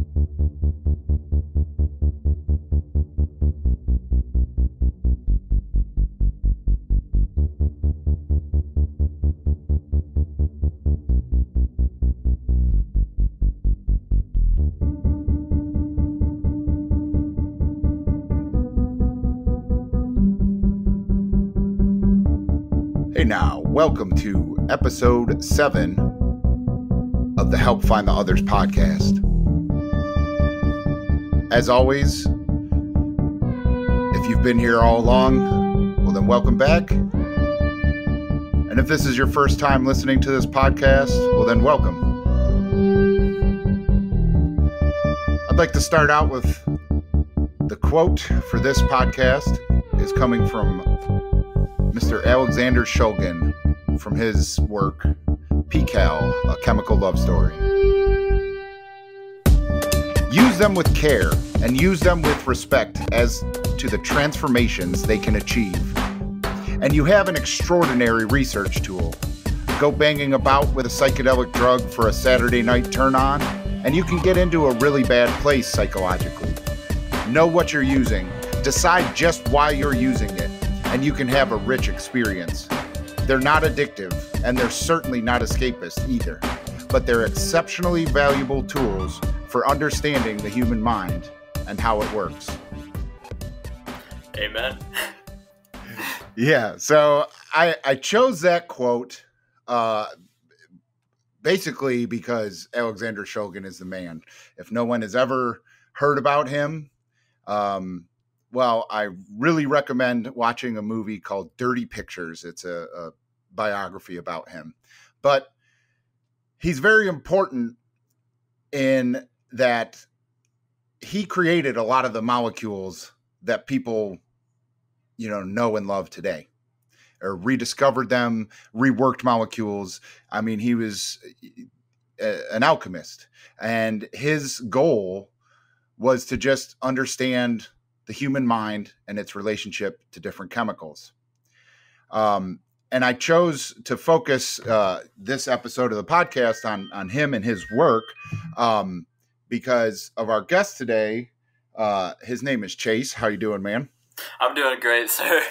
Hey now, welcome to episode 7 of the Help Find the Others podcast. As always, if you've been here all along, well then welcome back. And if this is your first time listening to this podcast, well then welcome. I'd like to start out with the quote for this podcast is coming from Mr. Alexander Shulgin from his work, P-Cal, A Chemical Love Story. Use them with care and use them with respect as to the transformations they can achieve. And you have an extraordinary research tool. Go banging about with a psychedelic drug for a Saturday night turn on, and you can get into a really bad place psychologically. Know what you're using. Decide just why you're using it. And you can have a rich experience. They're not addictive, and they're certainly not escapist either, but they're exceptionally valuable tools for understanding the human mind and how it works. Amen. Yeah, so I chose that quote basically because Alexander Shulgin is the man. If no one has ever heard about him, well, I really recommend watching a movie called Dirty Pictures. It's a biography about him. But he's very important in that he created a lot of the molecules that people, know and love today, or rediscovered them, reworked molecules. I mean, he was an alchemist, and his goal was to just understand the human mind and its relationship to different chemicals. And I chose to focus this episode of the podcast on him and his work because of our guest today. His name is Chase. How you doing, man? I'm doing great, sir.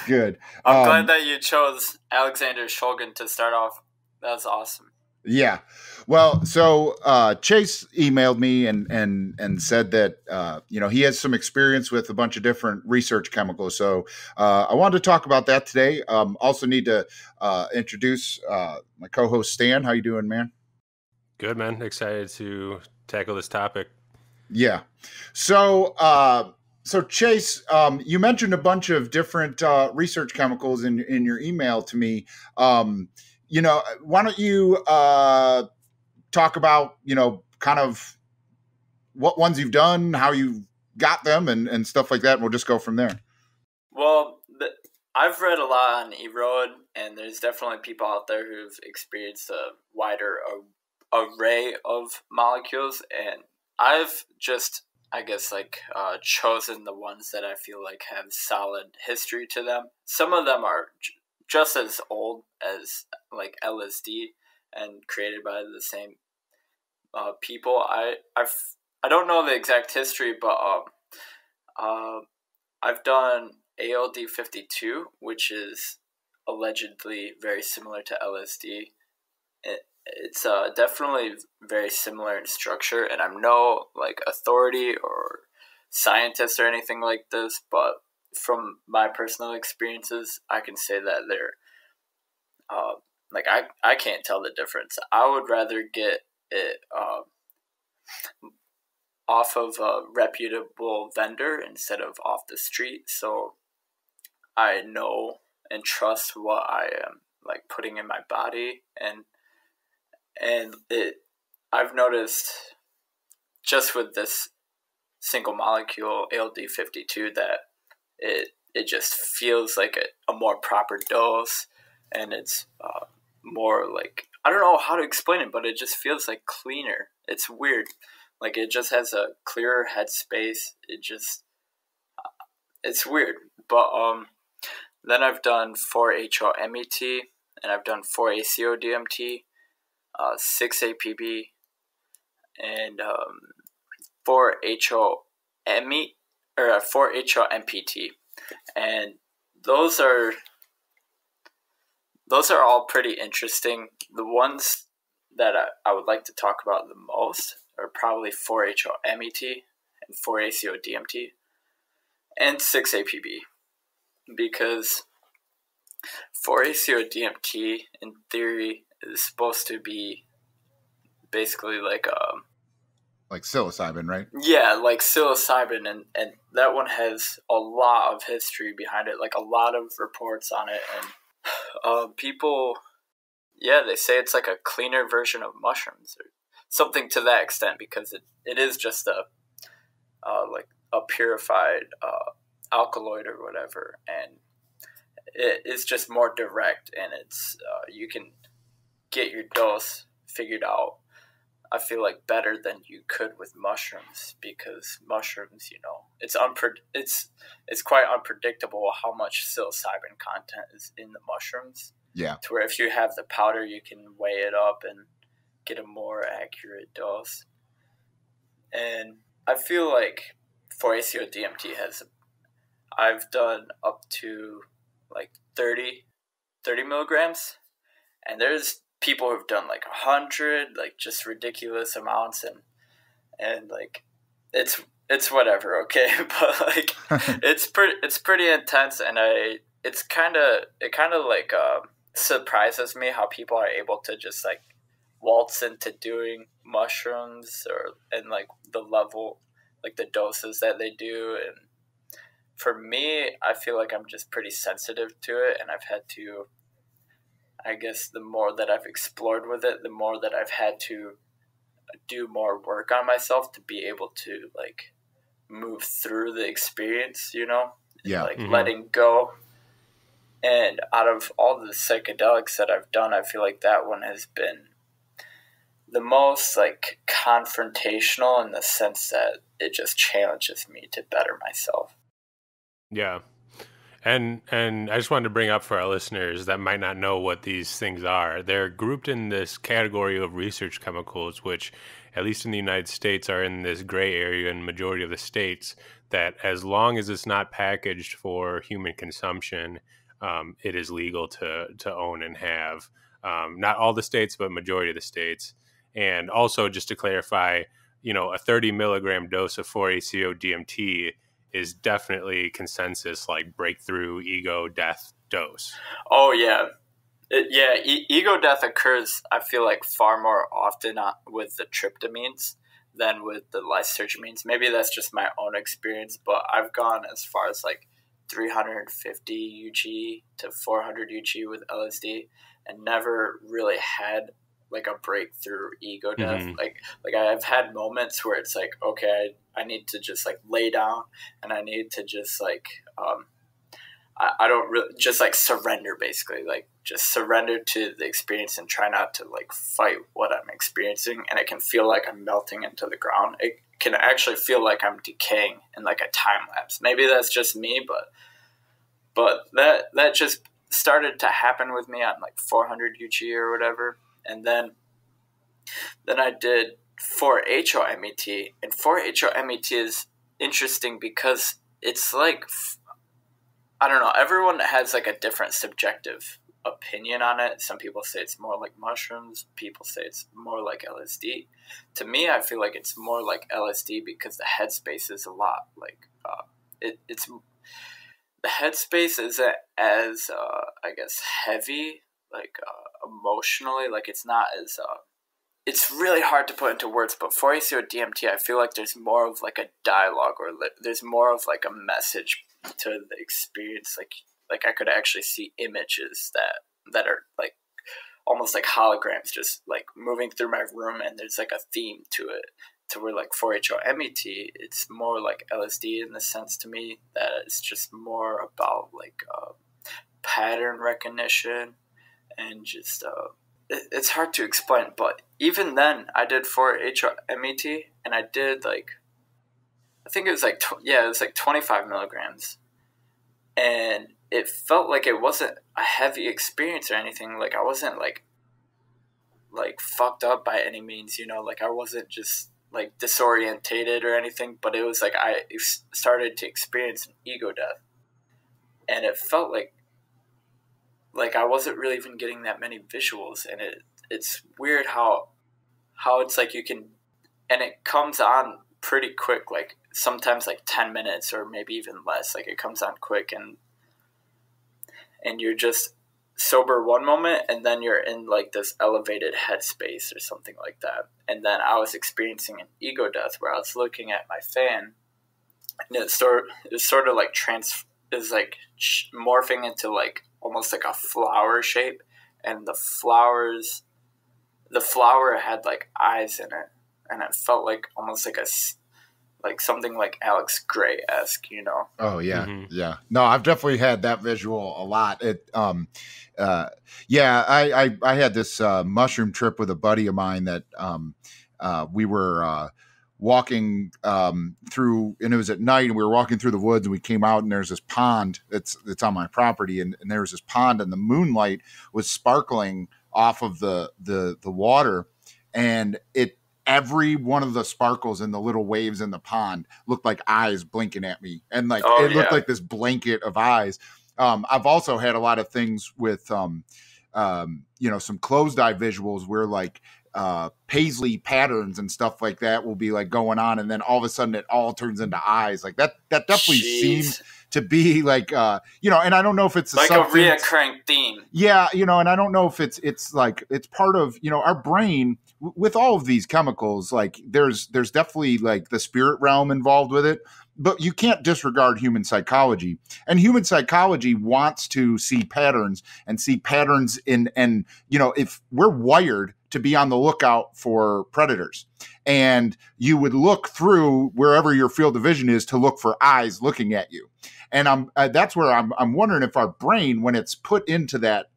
Good. I'm glad that you chose Alexander Shulgin to start off. That's awesome. Yeah. Well, so Chase emailed me and said that, he has some experience with a bunch of different research chemicals. So I wanted to talk about that today. Also need to introduce my co-host, Stan. How you doing, man? Good, man. Excited to tackle this topic. Yeah. So Chase, you mentioned a bunch of different research chemicals in your email to me. Why don't you talk about, kind of what ones you've done, how you got them and stuff like that. And we'll just go from there. Well, I've read a lot on Erode, and there's definitely people out there who've experienced a wider array of molecules. And I've just, chosen the ones that I feel like have solid history to them. Some of them are just as old as like LSD and created by the same people. I don't know the exact history, but I've done ALD 52, which is allegedly very similar to LSD. It's definitely very similar in structure, and I'm no authority or scientist or anything like this, but from my personal experiences, I can say that they're I can't tell the difference. I would rather get it off of a reputable vendor instead of off the street, so I know and trust what I am putting in my body, and I've noticed just with this single molecule ALD52 that it just feels like a more proper dose, and it's more I don't know how to explain it, but it just feels cleaner. It's weird. It just has a clearer headspace. It's weird. But then I've done 4-HO-MET, and I've done 4-ACO-DMT, 6-APB, and 4-HO-ME or 4-HO-MPT, and those are all pretty interesting. The ones that I would like to talk about the most are probably 4-HO-MET and 4-ACO-DMT and 6-APB, because 4-ACO-DMT in theory is supposed to be basically like psilocybin, right? Yeah, like psilocybin, and that one has a lot of history behind it, like a lot of reports on it, and people, yeah, they say it's like a cleaner version of mushrooms or something to that extent, because it is just like a purified alkaloid or whatever, and it is just more direct, and it's you can get your dose figured out, I feel like, better than you could with mushrooms, because mushrooms, it's quite unpredictable how much psilocybin content is in the mushrooms. Yeah. To where if you have the powder, you can weigh it up and get a more accurate dose. And I feel like 4-ACO-DMT I've done up to like 30 milligrams, and there's people who've done like 100, like just ridiculous amounts, and like it's whatever, okay, but like it's pretty intense, and it kind of like surprises me how people are able to just like waltz into doing mushrooms, and like the level, like the doses that they do. And for me, I feel like I'm just pretty sensitive to it, and I've had to, I guess, the more that I've explored with it, the more that I've had to do more work on myself to be able to like move through the experience, Yeah. like letting go. And out of all the psychedelics that I've done, I feel like that one has been the most like confrontational, in the sense that it just challenges me to better myself. Yeah. And I just wanted to bring up for our listeners that might not know what these things are. They're grouped in this category of research chemicals, which, at least in the United States, are in this gray area in majority of the states, that as long as it's not packaged for human consumption, it is legal to own and have. Not all the states, but majority of the states. And also, just to clarify, a 30 milligram dose of 4-ACO-DMT is definitely consensus, like breakthrough ego death dose. Oh yeah. Ego death occurs, I feel like, far more often with the tryptamines than with the lysergamines. Maybe that's just my own experience, but I've gone as far as like 350 UG to 400 UG with LSD, and never really had like a breakthrough ego death. Like I've had moments where it's like, okay, I need to just like lay down, and I need to just like I don't really just like surrender, basically, like just surrender to the experience and try not to like fight what I'm experiencing. And it can feel like I'm melting into the ground. It can actually feel like I'm decaying in like a time lapse. Maybe that's just me, but that just started to happen with me on like 400 UG or whatever. And then I did 4-HO-MET, and 4-HO-MET is interesting because it's like, I don't know, everyone has like a different subjective opinion on it. Some people say it's more like mushrooms, people say it's more like LSD. To me, I feel like it's more like LSD, because the headspace is a lot like it's the headspace isn't as I guess heavy, like emotionally, like it's not as it's really hard to put into words. But for ACO-DMT, I feel like there's more of like a dialogue, or there's more of like a message to the experience. Like I could actually see images that are like almost like holograms, just like moving through my room, and there's like a theme to it. To where like 4-HO-MET, it's more like LSD in the sense to me that it's just more about like pattern recognition, and just it's hard to explain. But even then, I did 4-HO-MET, and I did like, I think it was like it was like 25 milligrams, and it felt like it wasn't a heavy experience or anything. Like I wasn't like like fucked up by any means, you know, like I wasn't just like disorientated or anything, but it was like I started to experience an ego death, and it felt like I wasn't really even getting that many visuals, and it's weird how it's like you can, and it comes on pretty quick, like sometimes like 10 minutes or maybe even less, like it comes on quick, and you're just sober one moment, and then you're in like this elevated headspace or something like that. And then I was experiencing an ego death where I was looking at my fan, and it was sort of like morphing into like almost like a flower shape, and the flower had like eyes in it, and it felt like almost like something like Alex Gray-esque, you know? Oh yeah. Yeah. No, I've definitely had that visual a lot. Yeah, I had this mushroom trip with a buddy of mine that we were walking through, and it was at night, and we were walking through the woods, and we came out, and there's this pond that's on my property, and there was this pond, and the moonlight was sparkling off of the water, and every one of the sparkles and the little waves in the pond looked like eyes blinking at me, and like looked like this blanket of eyes. I've also had a lot of things with some closed eye visuals where like paisley patterns and stuff like that will be like going on, and then all of a sudden it all turns into eyes. Like that definitely seems to be like and I don't know if it's like a reoccurring theme. Yeah, and I don't know if it's like it's part of our brain with all of these chemicals. Like there's definitely like the spirit realm involved with it, but you can't disregard human psychology. And human psychology wants to see patterns in if we're wired to be on the lookout for predators, and you would look through wherever your field of vision is to look for eyes looking at you. And that's where I'm wondering if our brain, when it's put into that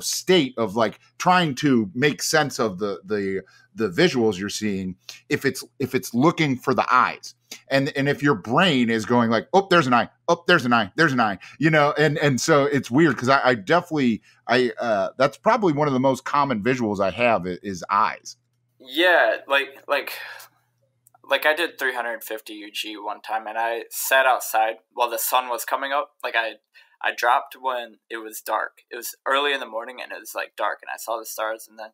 state of like trying to make sense of the visuals you're seeing, if it's looking for the eyes, and if your brain is going like, oh, there's an eye, oh, there's an eye, and so it's weird, because I definitely that's probably one of the most common visuals I have is eyes. Yeah, like I did 350 UG one time, and I sat outside while the sun was coming up. Like I dropped when it was dark. It was early in the morning, and it was like dark, and I saw the stars. And then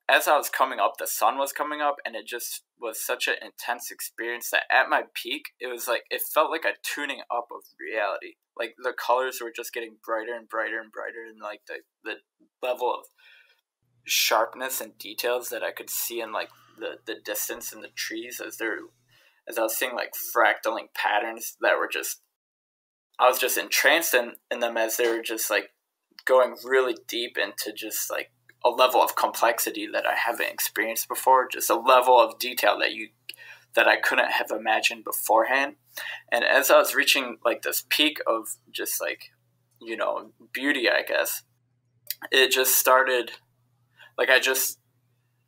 as I was coming up, the sun was coming up, and it just was such an intense experience that at my peak, it was like it felt like a tuning up of reality. Like the colors were just getting brighter and brighter and brighter, and like the level of sharpness and details that I could see in like the distance in the trees as I was seeing like fractaling patterns that were just, I was just entranced in them as they were just like going really deep into just like a level of complexity that I haven't experienced before, just a level of detail that I couldn't have imagined beforehand. And as I was reaching like this peak of just like, beauty, I guess, it just started, like I just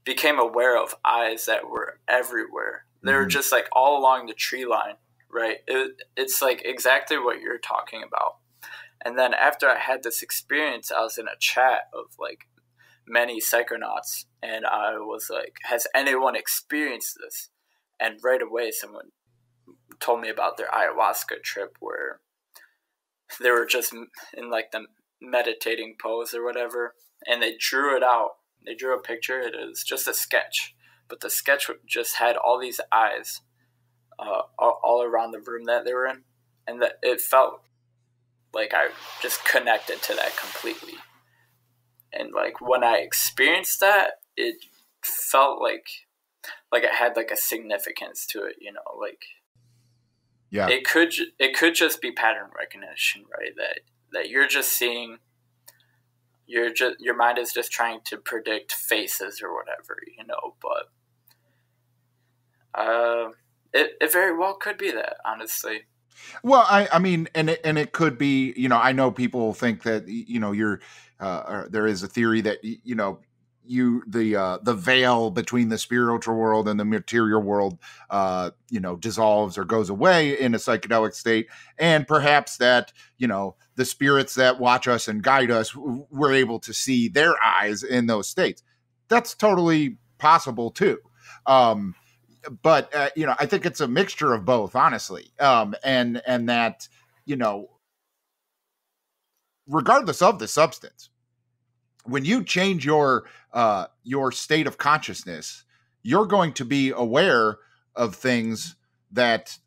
became aware of eyes that were everywhere. They were just like all along the tree line, right? It's like exactly what you're talking about. And then after I had this experience, I was in a chat of like many psychonauts, and I was like, has anyone experienced this? And right away someone told me about their ayahuasca trip where they were just in like the meditating pose or whatever, and they drew it out. They drew a picture. It was just a sketch, but the sketch just had all these eyes all around the room that they were in, and that it felt like I just connected to that completely. And like when I experienced that, it felt like it had like a significance to it, like yeah, it could just be pattern recognition, right? That you're just seeing. Your mind is just trying to predict faces or whatever, but it very well could be that, honestly. Well, I mean, and it could be, I know people think that, you're, there is a theory that, the veil between the spiritual world and the material world, dissolves or goes away in a psychedelic state. And perhaps that, the spirits that watch us and guide us, we're able to see their eyes in those states. that's totally possible too. But I think it's a mixture of both, honestly. And that, regardless of the substance, when you change your state of consciousness, you're going to be aware of things that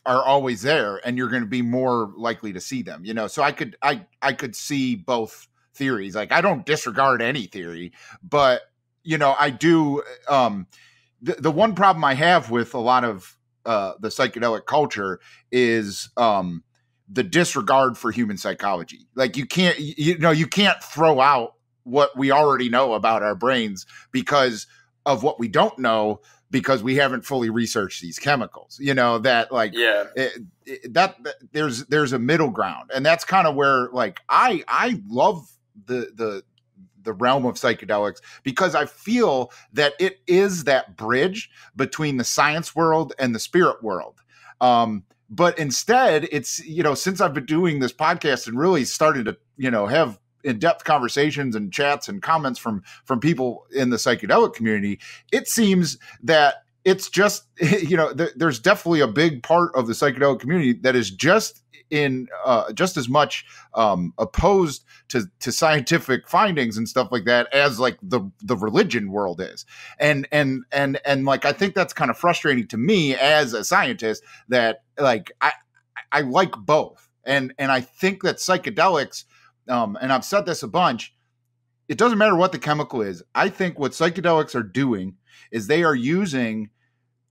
are always there, and you're going to be more likely to see them. So I could see both theories. Like, I don't disregard any theory, but I do. The one problem I have with a lot of the psychedelic culture is the disregard for human psychology. Like, you can't throw out what we already know about our brains because of what we don't know, because we haven't fully researched these chemicals. There's a middle ground, and that's kind of where, like, I love the realm of psychedelics, because I feel that it is that bridge between the science world and the spirit world. But instead, it's, since I've been doing this podcast and really started to, have in-depth conversations and chats and comments from people in the psychedelic community, it seems that it's just, there's definitely a big part of the psychedelic community that is just as much opposed to scientific findings and stuff like that as like the religion world is. And like, I think that's kind of frustrating to me as a scientist, that like, I like both. And I think that psychedelics, and I've said this a bunch, it doesn't matter what the chemical is. I think what psychedelics are doing is they are using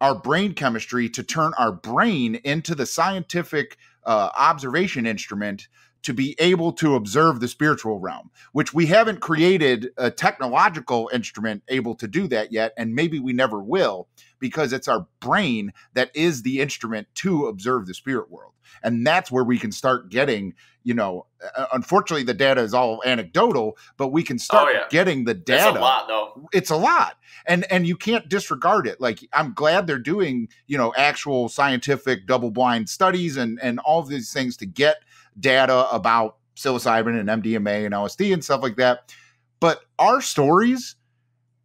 our brain chemistry to turn our brain into the scientific observation instrument to be able to observe the spiritual realm, which we haven't created a technological instrument able to do that yet. And maybe we never will, because it's our brain that is the instrument to observe the spirit world. And that's where we can start getting, unfortunately, the data is all anecdotal, but we can start getting the data. It's a lot, though. It's a lot. And you can't disregard it. Like, I'm glad they're doing, actual scientific double-blind studies and all of these things to get data about psilocybin and MDMA and LSD and stuff like that. But our stories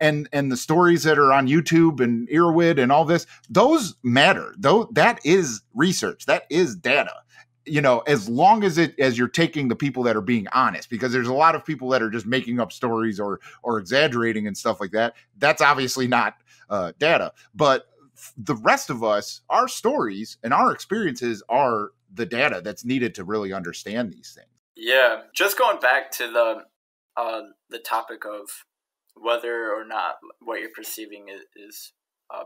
and the stories that are on YouTube and Earwid and all this, those matter. Though that is research, that is data. As long as you're taking the people that are being honest, because there's a lot of people that are just making up stories or exaggerating and stuff like that. That's obviously not data. But the rest of us, our stories and our experiences are the data that's needed to really understand these things. Yeah, just going back to the topic of whether or not what you're perceiving is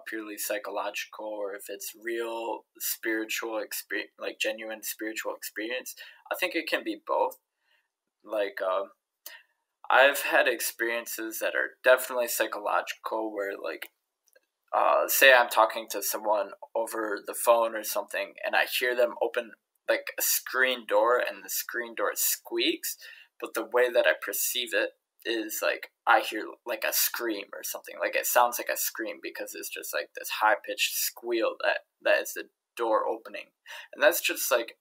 purely psychological, or if it's real spiritual experience, like genuine spiritual experience. I think it can be both. Like, I've had experiences that are definitely psychological, where like, say I'm talking to someone over the phone or something, and I hear them open like a screen door, and the screen door squeaks, but the way that I perceive it is like I hear like a scream or something. Like, it sounds like a scream because it's just like this high-pitched squeal that is the door opening. And that's just like,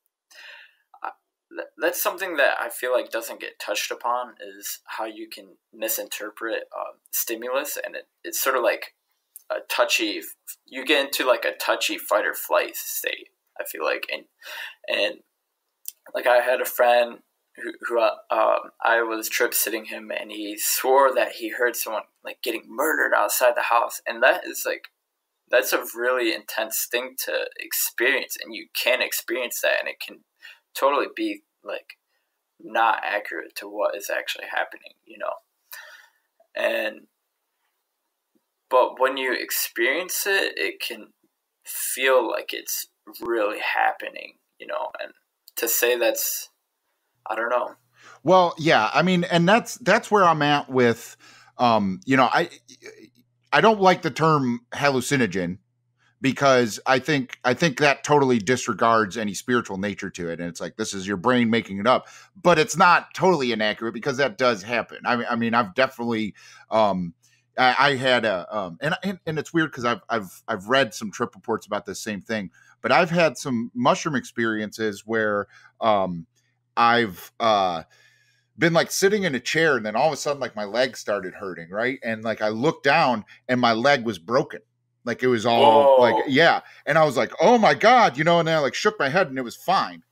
that's something that I feel like doesn't get touched upon, is how you can misinterpret stimulus, and it's sort of like a touchy, you get into like a touchy fight or flight state, I feel like. And like, I had a friend who I was trip sitting him, and he swore that he heard someone like getting murdered outside the house. And that is like, that's a really intense thing to experience, and you can experience that, and it can totally be like not accurate to what is actually happening, but when you experience it, it can feel like it's really happening, and to say that's, I don't know. Well, yeah, I mean, and that's where I'm at with, I don't like the term hallucinogen, because I think that totally disregards any spiritual nature to it. And it's like, this is your brain making it up, but it's not totally inaccurate, because that does happen. I mean, I've definitely, I had and it's weird, because I've read some trip reports about this same thing, but I've had some mushroom experiences where, I've been like sitting in a chair, and then all of a sudden, like my leg started hurting, right? And like I looked down and my leg was broken. Like it was all like, yeah. And I was like, oh my God, and then I like shook my head and it was fine.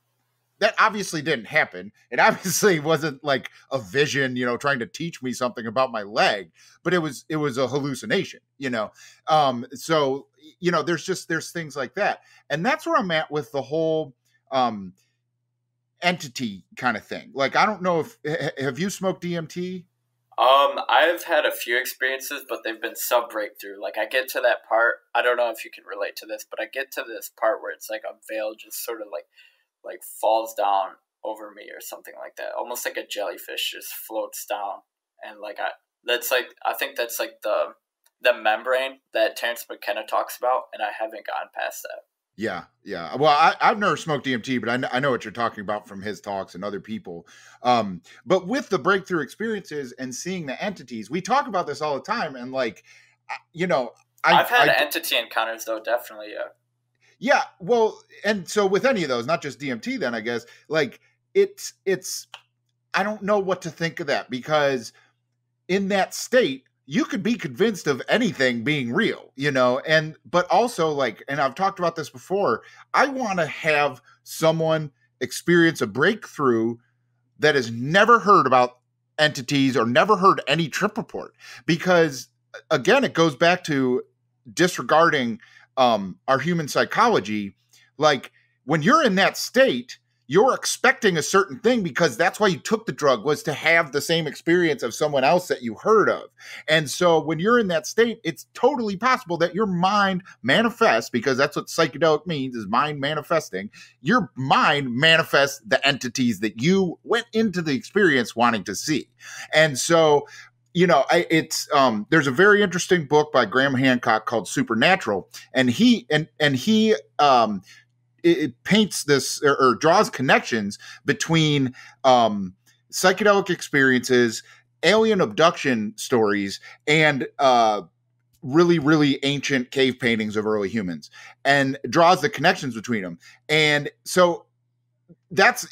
That obviously didn't happen. It obviously wasn't like a vision, trying to teach me something about my leg, but it was a hallucination, So, there's things like that. And that's where I'm at with the whole, entity kind of thing. Like, I don't know have you smoked DMT? I've had a few experiences, but they've been sub-breakthrough. Like, I get to that part, I don't know if you can relate to this, but I get to this part where it's like a veil just sort of like falls down over me or something like that. Almost like a jellyfish just floats down. And like, I think that's like the membrane that Terrence McKenna talks about, and I haven't gotten past that. Yeah. Well, I've never smoked DMT, but I know what you're talking about from his talks and other people. But with the breakthrough experiences and seeing the entities, we talk about this all the time. And like, I've had entity encounters though, definitely, yeah. Yeah, well, and so with any of those, not just DMT, then I guess, like it's I don't know what to think of that, because in that state, you could be convinced of anything being real, but also like, and I've talked about this before, I want to have someone experience a breakthrough that has never heard about entities or never heard any trip report, because again, it goes back to disregarding our human psychology. Like when you're in that state, you're expecting a certain thing, because that's why you took the drug, was to have the same experience of someone else that you heard of. And so when you're in that state, it's totally possible that your mind manifests, because that's what psychedelic means, is mind manifesting. Your mind manifests the entities that you went into the experience wanting to see. And so there's a very interesting book by Graham Hancock called Supernatural, and he it paints this or draws connections between psychedelic experiences, alien abduction stories, and really, really ancient cave paintings of early humans, and draws the connections between them. And so that's,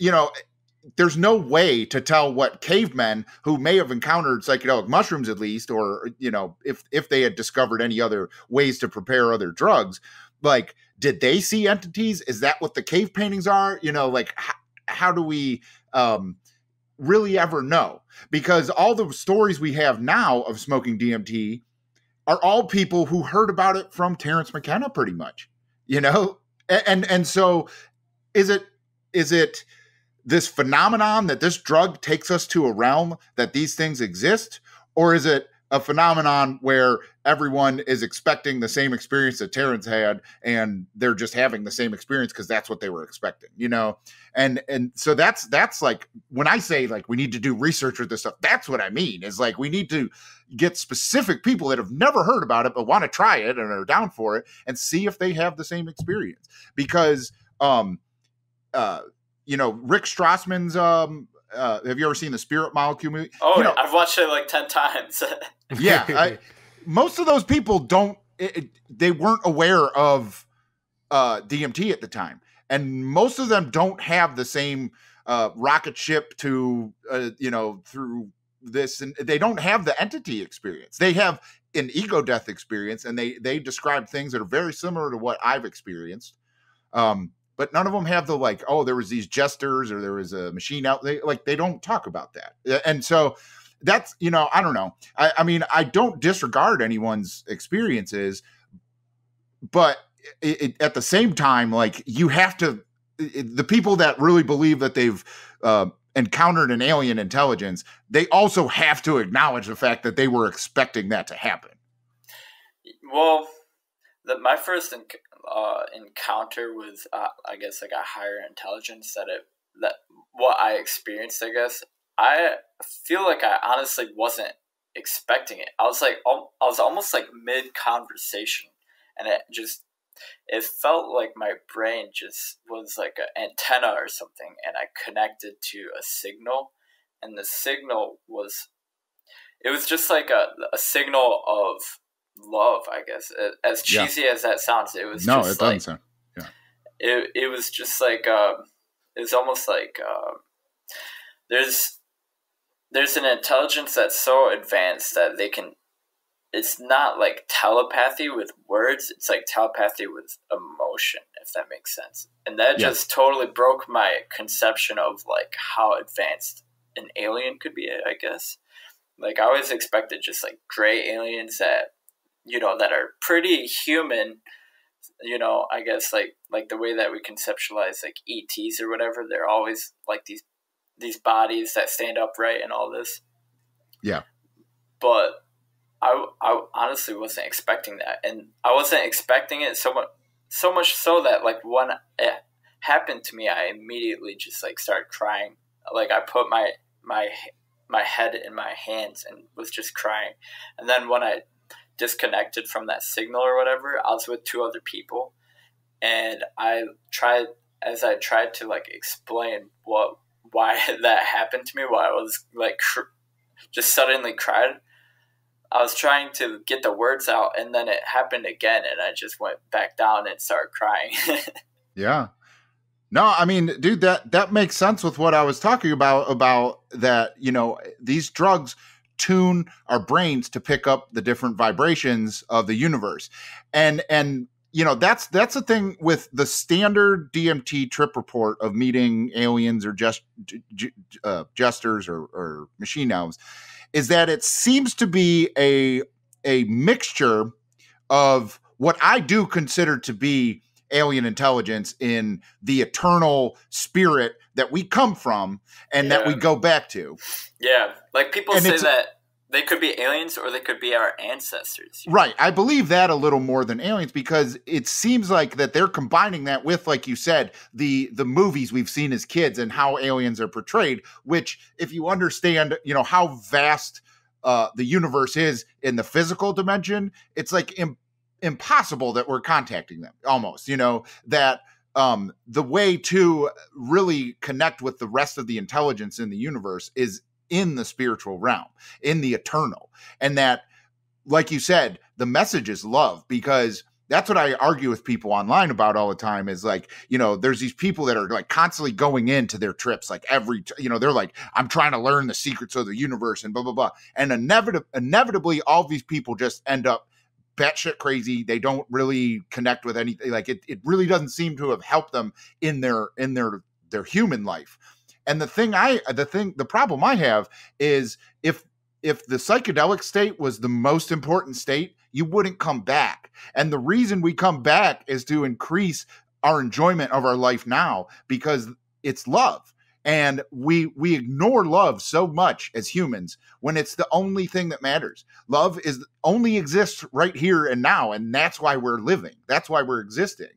there's no way to tell what cavemen who may have encountered psychedelic mushrooms, at least, or, if they had discovered any other ways to prepare other drugs, like, did they see entities? Is that what the cave paintings are? Like, how do we really ever know? Because all the stories we have now of smoking DMT are all people who heard about it from Terrence McKenna, pretty much, and so is it this phenomenon that this drug takes us to a realm that these things exist? Or is it a phenomenon where everyone is expecting the same experience that Terrence had, and they're just having the same experience because that's what they were expecting, And so that's like, when I say like we need to do research with this stuff, that's what I mean, is like we need to get specific people that have never heard about it but want to try it and are down for it, and see if they have the same experience. Because Rick Strassman's have you ever seen the Spirit Molecule movie? Oh, I've watched it like 10 times. Yeah, most of those people they weren't aware of DMT at the time, and most of them don't have the same rocket ship to through this, and they don't have the entity experience. They have an ego death experience, and they describe things that are very similar to what I've experienced. But none of them have the like, oh, there was these jesters or there was a machine out. They don't talk about that. And so that's, I don't know. I mean, I don't disregard anyone's experiences, but at the same time, like you have to, the people that really believe that they've encountered an alien intelligence, they also have to acknowledge the fact that they were expecting that to happen. Well, my first encounter was, I guess, like a higher intelligence that what I experienced. I guess I feel like I honestly wasn't expecting it. I was almost like mid conversation, and it felt like my brain just was like an antenna or something, and I connected to a signal, and the signal was just like a signal of love, I guess. As cheesy as that sounds, it was no, just it doesn't sound. Yeah. It was just like it was almost like there's there's an intelligence that's so advanced that it's not like telepathy with words, it's like telepathy with emotion, if that makes sense. And that just totally broke my conception of like how advanced an alien could be, I guess. Like I always expected just like gray aliens that, that are pretty human, I guess like the way that we conceptualize like ETs or whatever, they're always like these bodies that stand upright and all this. Yeah. But I honestly wasn't expecting that, and I wasn't expecting it so much so that like when it happened to me, I immediately just like started crying. Like I put my head in my hands and was just crying. And then when I disconnected from that signal or whatever, I was with two other people, and I tried to like explain why that happened to me, why I was like just suddenly cried. I was trying to get the words out, and then it happened again, and I just went back down and started crying. Yeah. No, I mean, dude, that makes sense with what I was talking about that, these drugs tune our brains to pick up the different vibrations of the universe. And that's the thing with the standard DMT trip report of meeting aliens or just jesters or machine elves, is that it seems to be a mixture of what I do consider to be alien intelligence in the eternal spirit that we come from and that we go back to. Yeah. Like people say that they could be aliens or they could be our ancestors. Right. I believe that a little more than aliens, because it seems like that they're combining that with, like you said, the movies we've seen as kids and how aliens are portrayed, which if you understand, how vast the universe is in the physical dimension, it's like impossible that we're contacting them almost, that the way to really connect with the rest of the intelligence in the universe is in the spiritual realm, in the eternal. And that, like you said, the message is love, because that's what I argue with people online about all the time is like, there's these people that are like constantly going into their trips, like they're like, I'm trying to learn the secrets of the universe and blah, blah, blah. And inevitably all these people just end up batshit crazy. They don't really connect with anything. Like it really doesn't seem to have helped them in their human life. And the problem I have is if the psychedelic state was the most important state, you wouldn't come back. And the reason we come back is to increase our enjoyment of our life now, because it's love. And we ignore love so much as humans when it's the only thing that matters. Love only exists right here and now. And that's why we're living. That's why we're existing.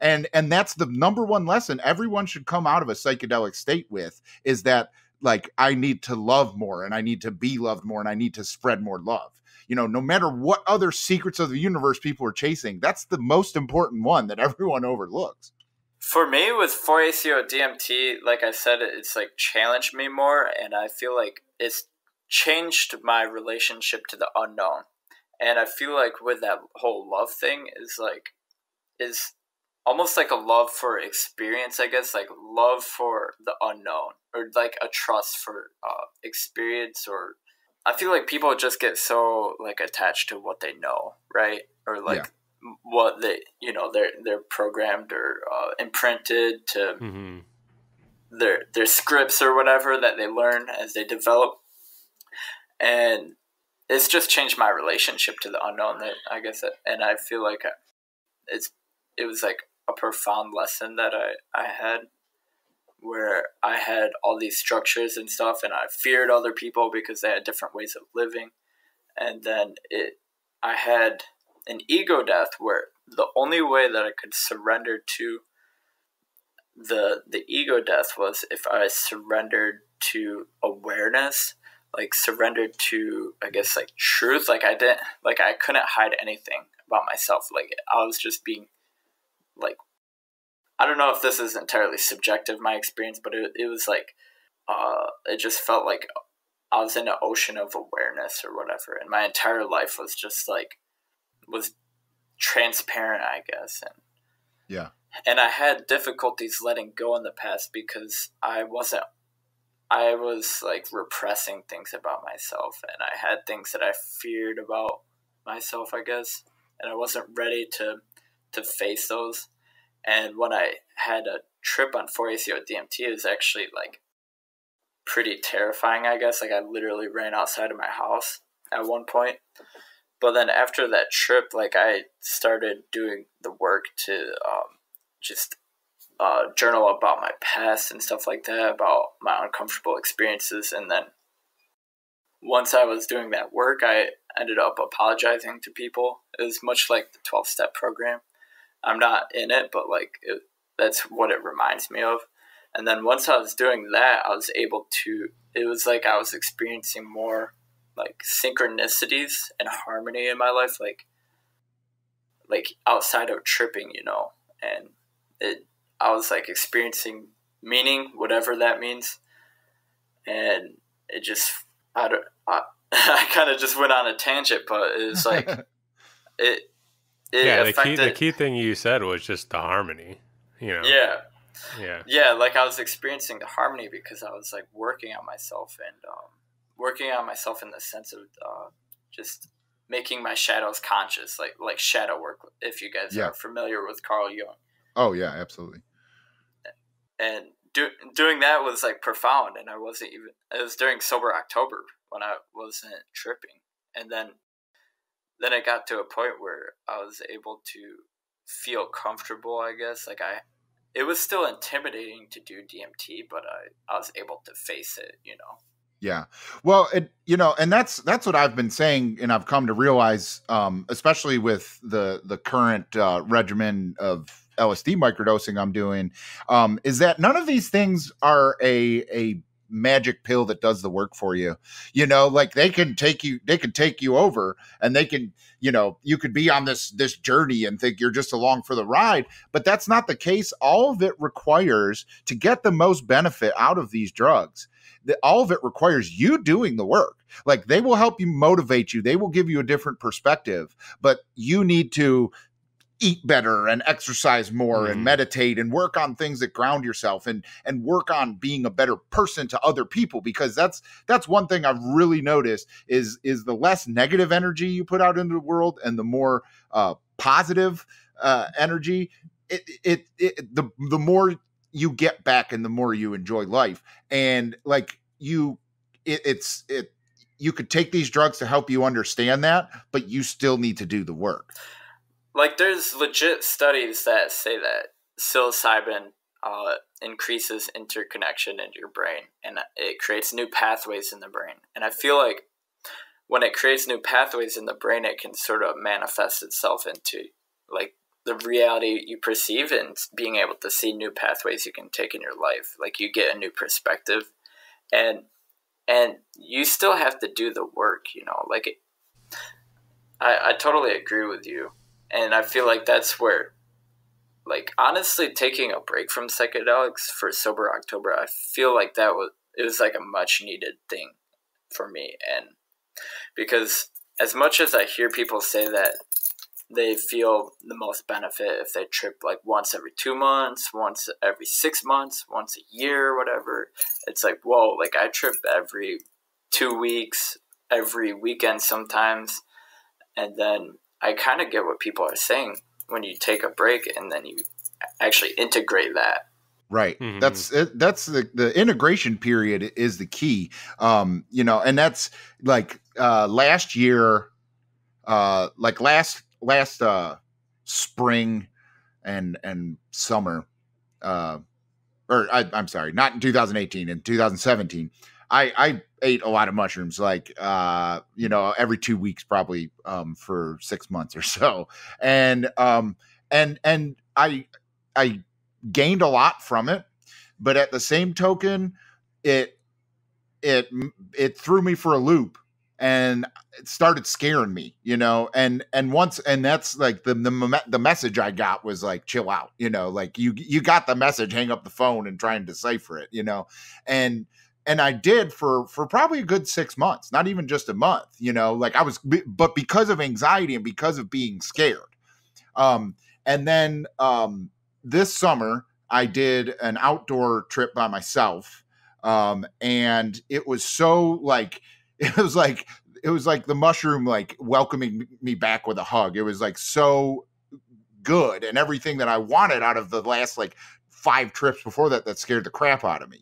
And that's the number one lesson everyone should come out of a psychedelic state with, is that like, I need to love more and I need to be loved more and I need to spread more love. No matter what other secrets of the universe people are chasing, that's the most important one that everyone overlooks. For me, with 4-ACO DMT, like I said, it's like challenged me more, and I feel like it's changed my relationship to the unknown. And I feel like with that whole love thing is almost like a love for experience, I guess, like love for the unknown, or like a trust for experience. Or I feel like people just get so like attached to what they know, right? Or like what they, they're programmed or imprinted to their scripts or whatever that they learn as they develop. And it's just changed my relationship to the unknown, that I guess, and I feel like it was like a profound lesson that I had, where I had all these structures and stuff, and I feared other people because they had different ways of living. And then I had an ego death where the only way that I could surrender to the ego death was if I surrendered to awareness, like surrendered to, I guess, like truth. Like I couldn't hide anything about myself. Like I was just being like, I don't know if this is entirely subjective, my experience, but it was like, it just felt like I was in an ocean of awareness or whatever. And my entire life was just like, was transparent, I guess. And I had difficulties letting go in the past because I wasn't I was like repressing things about myself, and I had things that I feared about myself, I guess, and I wasn't ready to face those. And when I had a trip on 4-ACO DMT, it was actually like pretty terrifying, I guess. Like I literally ran outside of my house at one point. But then after that trip, like I started doing the work to just journal about my past and stuff like that, about my uncomfortable experiences. And then once I was doing that work, I ended up apologizing to people. It was much like the 12-step program. I'm not in it, but like that's what it reminds me of. And then once I was doing that, I was able to, it was like I was experiencing more like synchronicities and harmony in my life, like outside of tripping, you know, and I was like experiencing meaning, whatever that means. And it just, I kind of just went on a tangent, but it was like, it affected. The key thing you said was just the harmony, you know? Yeah. Like I was experiencing the harmony because I was like working on myself and working on myself in the sense of just making my shadows conscious, like shadow work, if you guys are familiar with Carl Jung. Oh yeah, absolutely. And doing that was like profound, and I wasn't even, it was during Sober October when I wasn't tripping. And then it got to a point where I was able to feel comfortable, I guess. Like it was still intimidating to do DMT, but I was able to face it, you know? Yeah. Well, and that's what I've been saying, and I've come to realize, especially with the current regimen of LSD microdosing I'm doing, is that none of these things are a magic pill that does the work for you. You know, like they can take you over, and they can, you know, you could be on this journey and think you're just along for the ride, but that's not the case. All of it requires, to get the most benefit out of these drugs, all of it requires you doing the work. Like they will help you, motivate you. They will give you a different perspective, but you need to eat better and exercise more and meditate and work on things that ground yourself and work on being a better person to other people. Because that's one thing I've really noticed is the less negative energy you put out into the world and the more positive energy, the more you get back and the more you enjoy life. And like you could take these drugs to help you understand that, but you still need to do the work. Like there's legit studies that say that psilocybin increases interconnection in your brain, and it creates new pathways in the brain. And I feel like when it creates new pathways in the brain, it can sort of manifest itself into like the reality you perceive, and being able to see new pathways you can take in your life. Like you get a new perspective, and you still have to do the work, you know, like I totally agree with you. And I feel like that's where, like, honestly, taking a break from psychedelics for Sober October, I feel like it was like a much needed thing for me. And because as much as I hear people say that they feel the most benefit if they trip like once every 2 months, once every 6 months, once a year, whatever, it's like, whoa, like I trip every 2 weeks, every weekend sometimes. And then I kind of get what people are saying when you take a break and then you actually integrate that. Right. Mm-hmm. That's the integration period is the key. You know, and that's like last year, like last spring and summer, I'm sorry, not in 2018, in 2017, I ate a lot of mushrooms, like, you know, every 2 weeks, probably, for 6 months or so. And I gained a lot from it, but at the same token, it threw me for a loop, and it started scaring me, you know, and that's like the message I got was like, chill out, you know, like you got the message, hang up the phone and try and decipher it, you know, and I did for probably a good 6 months, not even just a month, you know, like but because of anxiety and because of being scared. And then this summer I did an outdoor trip by myself, And it was so like, it was like the mushroom, like welcoming me back with a hug. It was like so good, and everything that I wanted out of the last like 5 trips before that scared the crap out of me,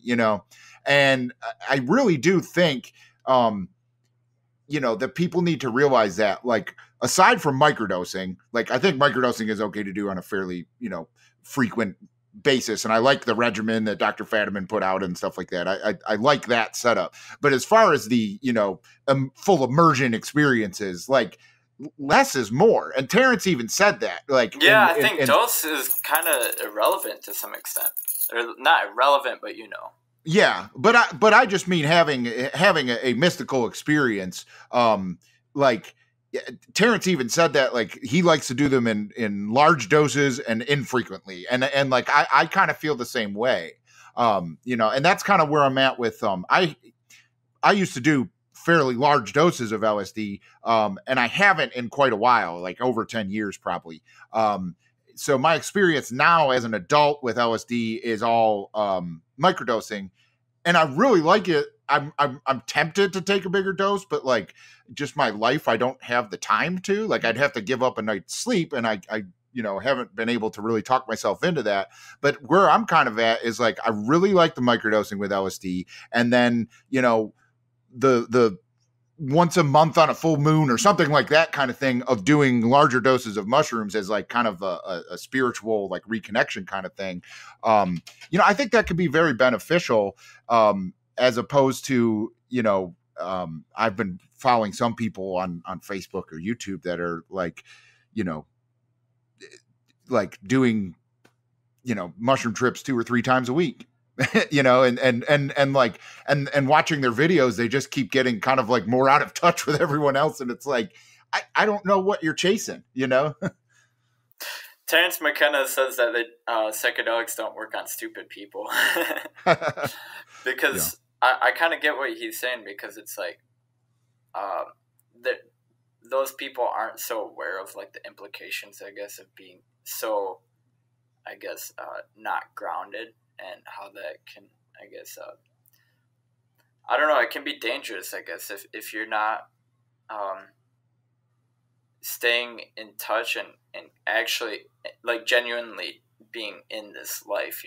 and I really do think, that people need to realize that, like, aside from microdosing, like, I think microdosing is okay to do on a fairly, frequent basis. And I like the regimen that Dr. Fadiman put out and stuff like that. I like that setup. But as far as the, full immersion experiences, like, less is more. And Terrence even said that. Like, yeah, I think dose is kind of irrelevant to some extent. Or not irrelevant, but Yeah, but I just mean having a mystical experience. Like, Terrence even said that, like, he likes to do them in large doses and infrequently, and like I kind of feel the same way. And that's kind of where I'm at with I used to do fairly large doses of LSD, and I haven't in quite a while, like over 10 years probably. So my experience now as an adult with LSD is all microdosing, and I really like it. I'm tempted to take a bigger dose, but like, just my life, I don't have the time to. Like, I'd have to give up a night's sleep, and I haven't been able to really talk myself into that. But where I'm kind of at is like, I really like the microdosing with LSD, and then the once a month on a full moon or something like that kind of thing of doing larger doses of mushrooms as like kind of a spiritual, like, reconnection kind of thing. I think that could be very beneficial, as opposed to, I've been following some people on Facebook or YouTube that are like, like doing, mushroom trips 2 or 3 times a week. And like, and watching their videos, they just keep getting kind of like more out of touch with everyone else. And it's like, I don't know what you're chasing, Terrence McKenna says that psychedelics don't work on stupid people. Because I kind of get what he's saying, because it's like, that those people aren't so aware of like the implications, I guess, of being so, I guess, not grounded. And how that can, I guess, I don't know, it can be dangerous, I guess, if you're not staying in touch and actually, like, genuinely being in this life,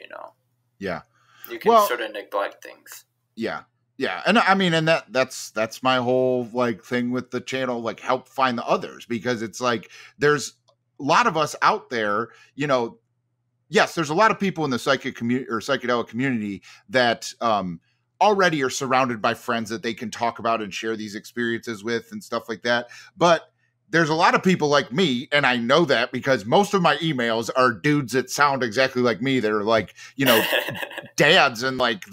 Yeah. You can sort of neglect things. Yeah. Yeah. And I mean, and that's my whole, like, thing with the channel, like, help find the others, because it's like, there's a lot of us out there, yes, there's a lot of people in the psychic community or psychedelic community that already are surrounded by friends that they can talk about and share these experiences with and stuff like that. But there's a lot of people like me, and I know that because most of my emails are dudes that sound exactly like me. That are like, dads, and like,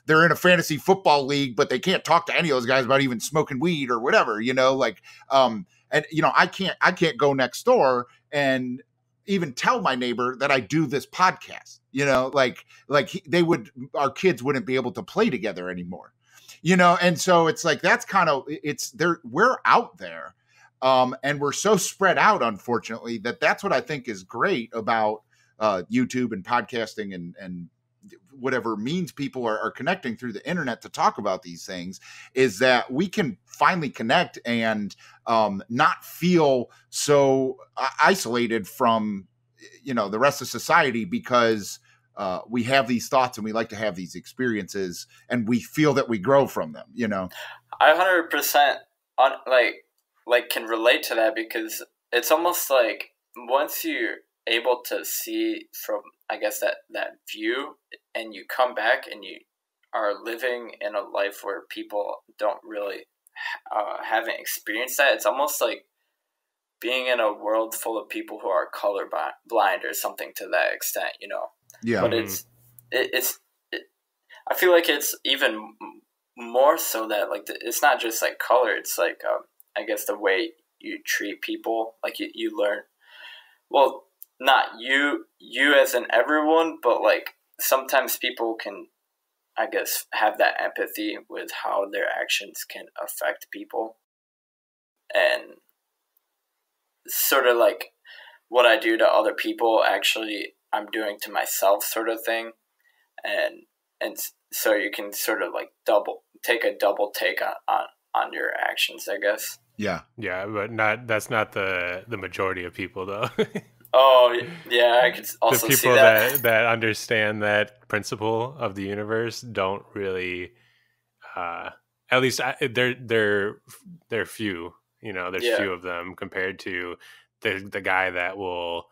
they're in a fantasy football league, but they can't talk to any of those guys about even smoking weed or whatever, and I can't go next door and even tell my neighbor that I do this podcast, our kids wouldn't be able to play together anymore, and so it's like, that's kind of, we're out there, and we're so spread out, unfortunately, that's what I think is great about YouTube and podcasting and whatever means people are connecting through the internet to talk about these things, is that we can finally connect and not feel so isolated from, the rest of society, because we have these thoughts and we like to have these experiences, and we feel that we grow from them, I 100% can relate to that, because it's almost like, once you're able to see from, I guess, that view, and you come back and you are living in a life where people don't really haven't experienced that, it's almost like being in a world full of people who are color blind or something to that extent, Yeah. But I feel like it's even more so that, like, it's not just like color, it's like, I guess, the way you treat people, like, you learn, well, not you as in everyone, but like, sometimes people can, I guess, have that empathy with how their actions can affect people, and sort of like, what I do to other people, actually, I'm doing to myself, sort of thing. And and so you can sort of like take a double take on your actions, I guess. Yeah, but that's not the majority of people though. Oh yeah, I could also the see people that understand that principle of the universe don't really. At least they're few. There's few of them compared to the guy that will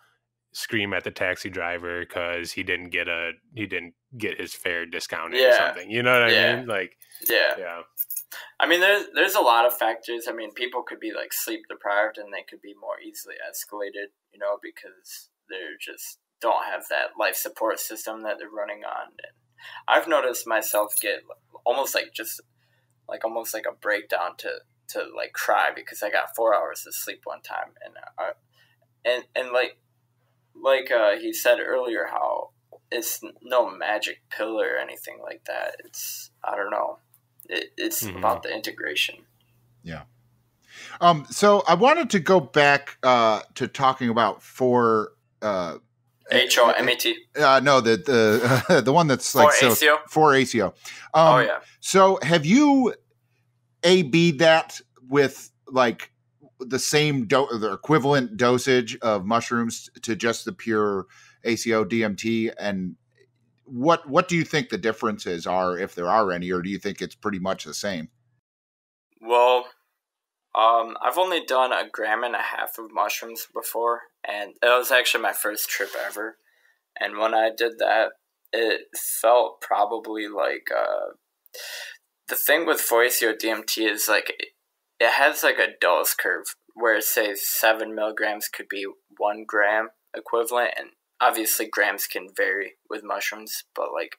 scream at the taxi driver because he didn't get his fare discounted or something. You know what I mean? Like, yeah. I mean, there's a lot of factors. I mean, people could be like sleep deprived and they could be more easily escalated, because they're just don't have that life support system that they're running on. And I've noticed myself get almost like a breakdown to like cry because I got 4 hours of sleep one time, and he said earlier how it's no magic pill or anything like that. It's, I don't know. It's about the integration. Yeah. So I wanted to go back to talking about HOMAT. No, the one that's like ACO? For ACO. So have you A/B'd that with like the same the equivalent dosage of mushrooms to just the pure ACO DMT, and what do you think the differences are, if there are any, or do you think it's pretty much the same? Well, I've only done 1.5 grams of mushrooms before, and it was actually my first trip ever. And when I did that, it felt probably like the thing with 4-ACO DMT is like it has like a dose curve where, say, 7 milligrams could be 1 gram equivalent, and obviously grams can vary with mushrooms, but like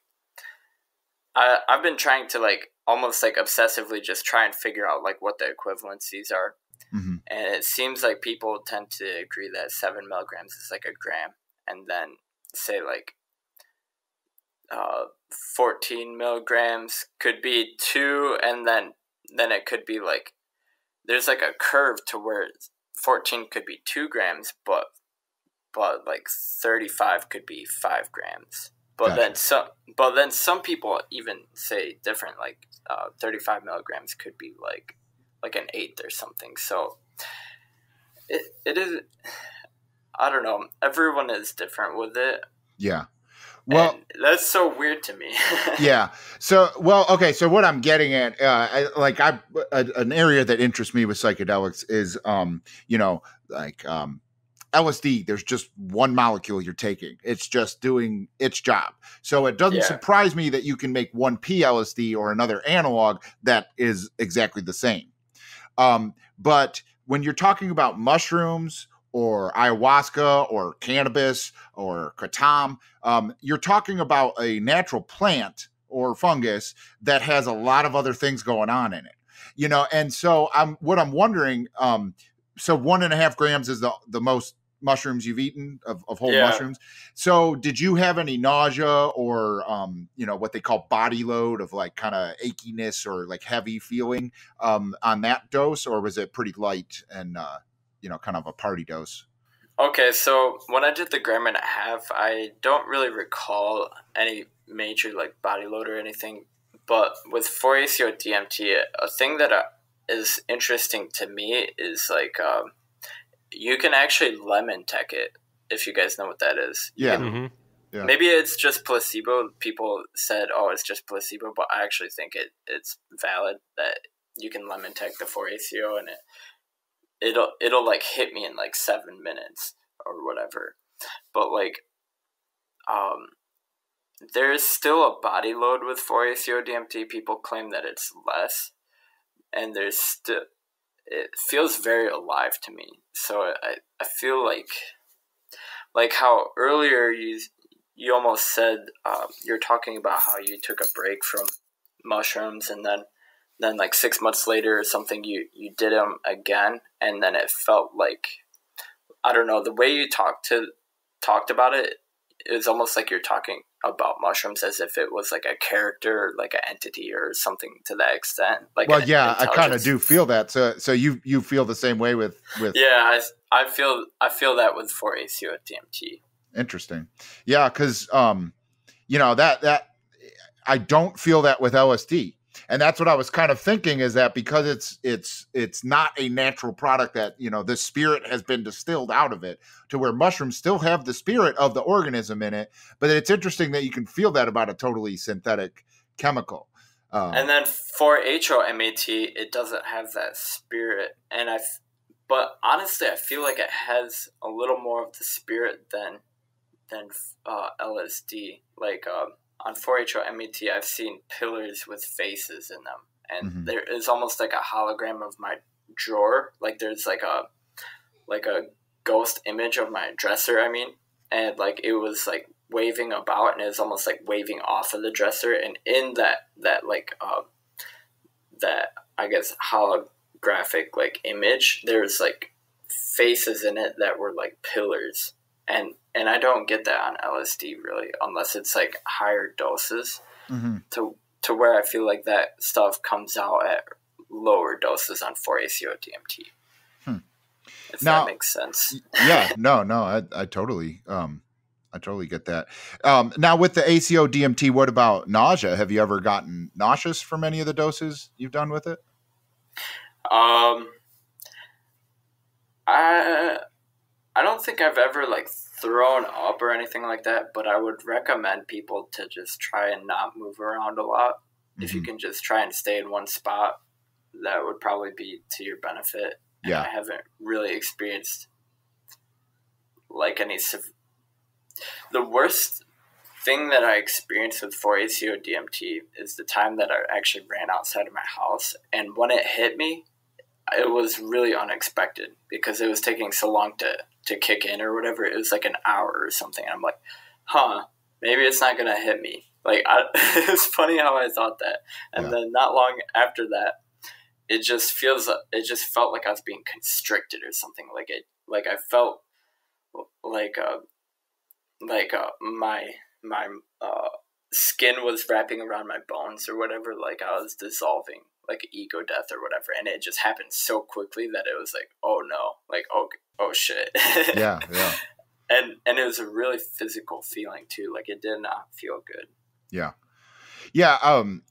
I've been trying to like almost like obsessively just try and figure out like what the equivalencies are. Mm-hmm. And it seems like people tend to agree that 7 milligrams is like 1 gram, and then say like 14 milligrams could be 2, and then it could be like there's like a curve to where 14 could be 2 grams, but like 35 could be 5 grams. But gotcha. then some people even say different, like 35 milligrams could be like an 1/8 or something. So it is, I don't know. Everyone is different with it. Yeah. Well, and that's so weird to me. Yeah. So, well, okay. So what I'm getting at, an area that interests me with psychedelics is, LSD, there's just one molecule you're taking. It's just doing its job. So it doesn't surprise me that you can make 1P LSD or another analog that is exactly the same. But when you're talking about mushrooms or ayahuasca or cannabis or kratom, you're talking about a natural plant or fungus that has a lot of other things going on in it, and so I'm wondering, so 1.5 grams is the most mushrooms you've eaten of whole mushrooms. So did you have any nausea or, what they call body load of like kind of achiness or like heavy feeling on that dose, or was it pretty light and, kind of a party dose? Okay, so when I did the 1.5 grams, I don't really recall any major like body load or anything. But with 4-ACO DMT, a thing that is interesting to me is like you can actually lemon tech it, if you guys know what that is. Yeah. Yeah. Maybe it's just placebo. People said, "Oh, it's just placebo," but I actually think it's valid that you can lemon tech the 4-ACO and it'll like hit me in like 7 minutes or whatever. But like there's still a body load with 4-ACO DMT. People claim that it's less, and there's still, it feels very alive to me. So I feel like how earlier you almost said you're talking about how you took a break from mushrooms, and then like 6 months later or something you did them again, and then it felt like, I don't know, the way you talked about it, it was almost like you're talking about mushrooms as if it was like a character, like an entity or something to that extent. Like, well, yeah, I kind of do feel that. So you feel the same way with yeah, I feel that with 4-ACO DMT. Interesting. Yeah, because that I don't feel that with LSD. And that's what I was kind of thinking, is that because it's not a natural product that, you know, the spirit has been distilled out of it, to where mushrooms still have the spirit of the organism in it. But it's interesting that you can feel that about a totally synthetic chemical. And then for HOMAT, it doesn't have that spirit. But honestly, I feel like it has a little more of the spirit than LSD. Like, on 4-HOMAT, I've seen pillars with faces in them, and there is almost like a hologram of my drawer. Like there's like a ghost image of my dresser. I mean, and like it was like waving about, and it was almost like waving off of the dresser. And in that I guess holographic like image, there's like faces in it that were like pillars. And I don't get that on LSD really, unless it's like higher doses, to where I feel like that stuff comes out at lower doses on 4-ACO-DMT. If that makes sense. Yeah, no, I totally get that. Now with the ACO-DMT, what about nausea? Have you ever gotten nauseous from any of the doses you've done with it? I don't think I've ever like thrown up or anything like that, but I would recommend people to just try and not move around a lot. If you can just try and stay in one spot, that would probably be to your benefit. And I haven't really experienced like any the worst thing that I experienced with 4-ACO-DMT is the time that I actually ran outside of my house, and when it hit me, it was really unexpected because it was taking so long to kick in or whatever. It was like an hour or something. I'm like, maybe it's not going to hit me. Like, it's funny how I thought that. And then not long after that, it just felt like I was being constricted or something. Like I felt like my skin was wrapping around my bones or whatever. Like I was dissolving, like ego death or whatever, and it just happened so quickly that it was like, oh no, like oh shit. yeah and it was a really physical feeling too. Like it did not feel good.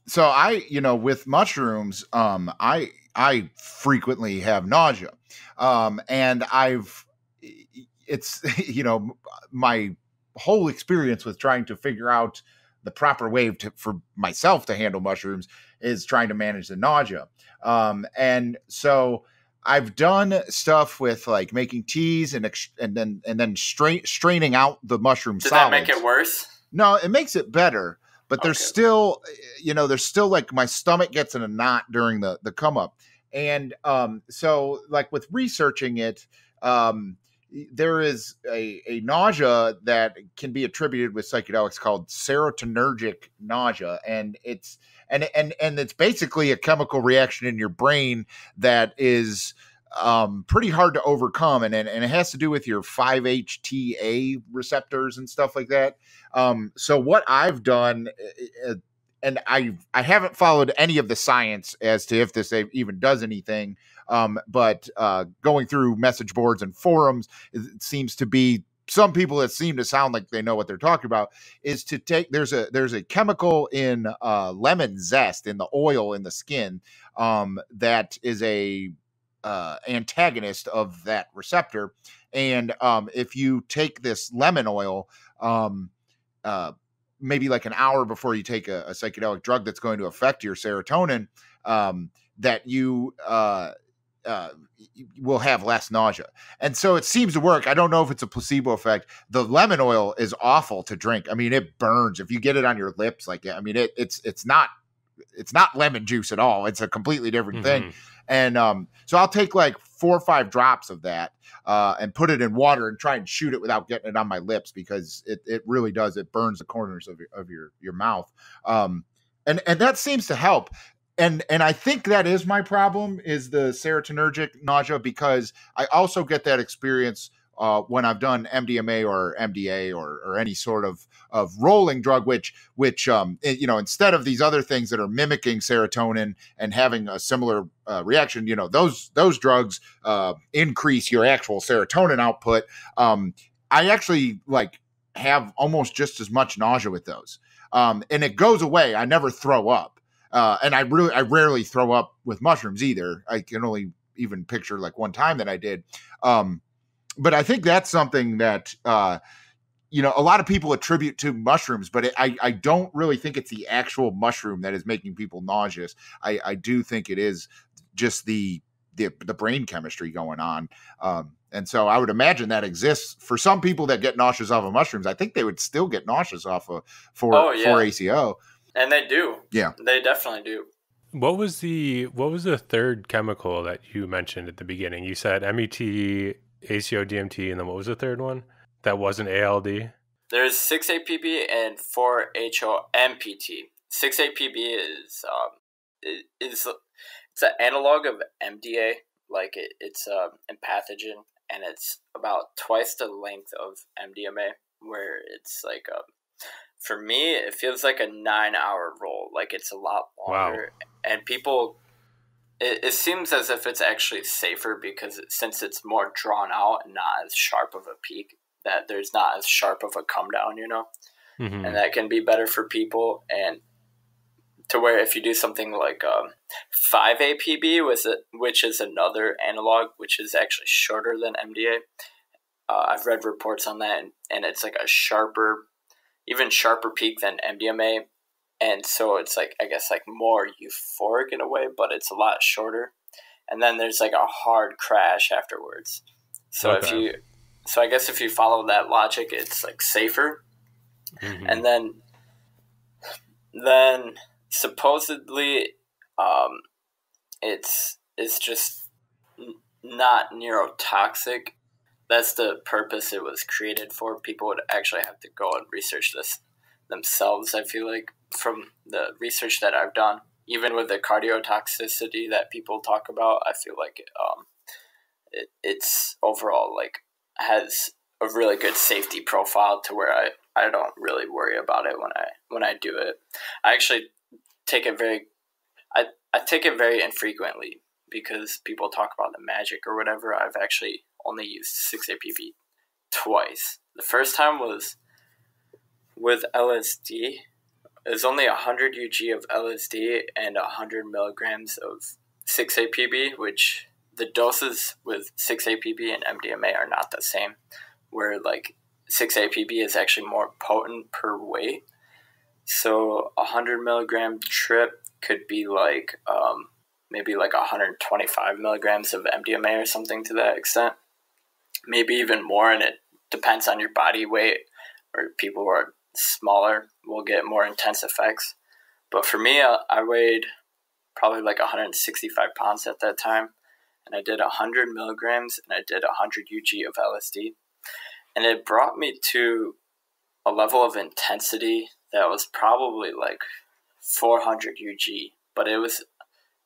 So I, with mushrooms, I frequently have nausea, and it's my whole experience with trying to figure out the proper way for myself to handle mushrooms is trying to manage the nausea. And so I've done stuff with like making teas and then straining out the mushroom solids. Did that make it worse? No, it makes it better, but there's still like my stomach gets in a knot during the come up. And so like with researching it, there is a nausea that can be attributed with psychedelics called serotonergic nausea, and it's basically a chemical reaction in your brain that is pretty hard to overcome, and it has to do with your 5-HTA receptors and stuff like that. So what I've done, and I haven't followed any of the science as to if this even does anything. But going through message boards and forums, it seems to be some people that seem to sound like they know what they're talking about, is to take, there's a chemical in lemon zest, in the oil in the skin, that is a antagonist of that receptor. And if you take this lemon oil, maybe like an hour before you take a psychedelic drug that's going to affect your serotonin, that you will have less nausea. And so it seems to work. I don't know if it's a placebo effect. The lemon oil is awful to drink. I mean, it burns if you get it on your lips. Like, I mean, it's not lemon juice at all. It's a completely different thing. And so I'll take like 4 or 5 drops of that and put it in water and try and shoot it without getting it on my lips, because it really does. It burns the corners of your mouth. And that seems to help. And I think that is my problem, is the serotonergic nausea, because I also get that experience when I've done MDMA or MDA or any sort of rolling drug, which instead of these other things that are mimicking serotonin and having a similar reaction, those drugs increase your actual serotonin output. I actually like have almost just as much nausea with those. And it goes away. I never throw up. And I rarely throw up with mushrooms either. I can only even picture like one time that I did. But I think that's something that, a lot of people attribute to mushrooms, but I don't really think it's the actual mushroom that is making people nauseous. I do think it is just the brain chemistry going on. And so I would imagine that exists for some people that get nauseous off of mushrooms. I think they would still get nauseous off of for ACO. And they do. Yeah. They definitely do. What was the third chemical that you mentioned at the beginning? You said MET, ACO, DMT, and then what was the third one? That wasn't ALD? There's 6-APB and 4-HOMPT. 6-APB is it's an analog of MDA. Like it's empathogen, and it's about twice the length of MDMA, where it's like for me, it feels like a 9-hour roll. Like it's a lot longer. Wow. And people, it seems as if it's actually safer because since it's more drawn out and not as sharp of a peak, that there's not as sharp of a come down, Mm-hmm. And that can be better for people. And to where if you do something like 5-APB, which is another analog, which is actually shorter than MDA. I've read reports on that, and it's like a even sharper peak than MDMA. And so it's like, I guess, like more euphoric in a way, but it's a lot shorter. And then there's like a hard crash afterwards. So okay. I guess if you follow that logic, it's like safer. Mm-hmm. And then supposedly, it's just not neurotoxic. That's the purpose it was created for. People would actually have to go and research this themselves, I feel like, from the research that I've done. Even with the cardiotoxicity that people talk about, I feel like it's overall like has a really good safety profile to where I don't really worry about it when I do it. I actually take it I take it very infrequently because people talk about the magic or whatever. I've actually only used 6-APB twice. The first time was with LSD. It was only 100 UG of LSD and 100 milligrams of 6-APB, which the doses with 6-APB and MDMA are not the same, where like 6-APB is actually more potent per weight. So 100 milligram trip could be like maybe like 125 milligrams of MDMA or something to that extent. Maybe even more, and it depends on your body weight, or people who are smaller will get more intense effects. But for me, I weighed probably like 165 pounds at that time, and I did 100 milligrams and I did 100 UG of LSD, and it brought me to a level of intensity that was probably like 400 UG, but it was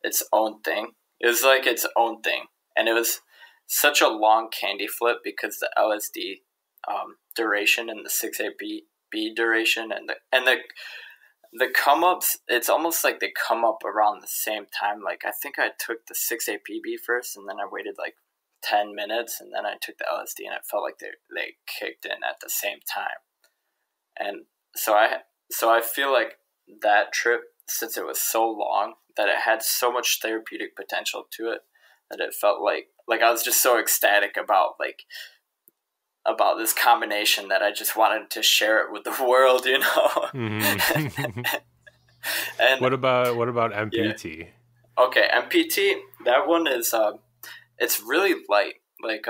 its own thing. It was like its own thing, and it was such a long candy flip because the LSD duration and the 6-APB duration and the come ups, it's almost like they come up around the same time. Like I think I took the 6-APB first, and then I waited like 10 minutes, and then I took the LSD, and it felt like they kicked in at the same time. And so I feel like that trip, since it was so long, that it had so much therapeutic potential to it, that it felt like I was just so ecstatic about this combination that I just wanted to share it with the world, Mm-hmm. And what about MPT? Yeah. Okay, MPT, that one is it's really light. Like